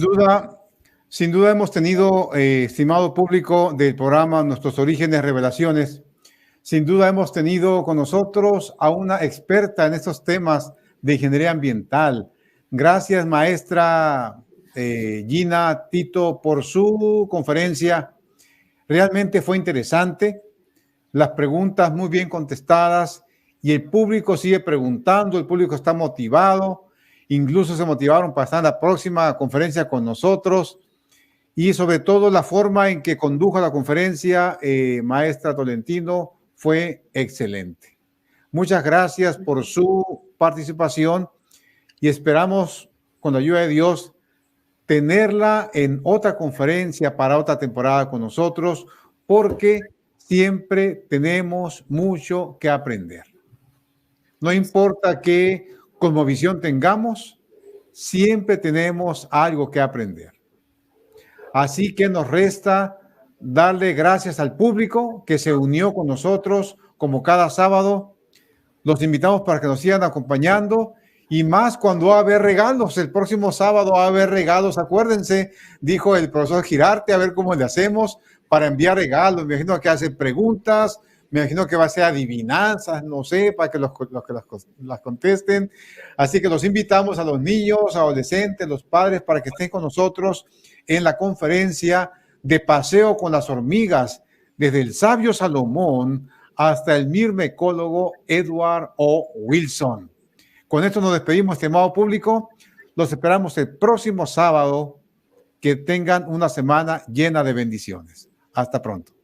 Sin duda hemos tenido, estimado público del programa Nuestros Orígenes Revelaciones, sin duda hemos tenido con nosotros a una experta en estos temas de ingeniería ambiental. Gracias, maestra Gina Tito, por su conferencia. Realmente fue interesante, las preguntas muy bien contestadas y el público sigue preguntando, el público está motivado, incluso se motivaron para estar en la próxima conferencia con nosotros. Y sobre todo la forma en que condujo la conferencia, maestra Tolentino, fue excelente. Muchas gracias por su participación y esperamos, con la ayuda de Dios, tenerla en otra conferencia para otra temporada con nosotros, porque siempre tenemos mucho que aprender. No importa qué cosmovisión tengamos, siempre tenemos algo que aprender. Así que nos resta darle gracias al público que se unió con nosotros como cada sábado. Los invitamos para que nos sigan acompañando y más cuando va a haber regalos. El próximo sábado va a haber regalos. Acuérdense, dijo el profesor Girarte, a ver cómo le hacemos para enviar regalos. Me imagino que hace preguntas, me imagino que va a ser adivinanzas, no sé, para que los que las contesten. Así que los invitamos a los niños, adolescentes, los padres, para que estén con nosotros en la conferencia de Paseo con las Hormigas, desde el sabio Salomón hasta el mirmecólogo Edward O. Wilson. Con esto nos despedimos, estimado público. Los esperamos el próximo sábado. Que tengan una semana llena de bendiciones. Hasta pronto.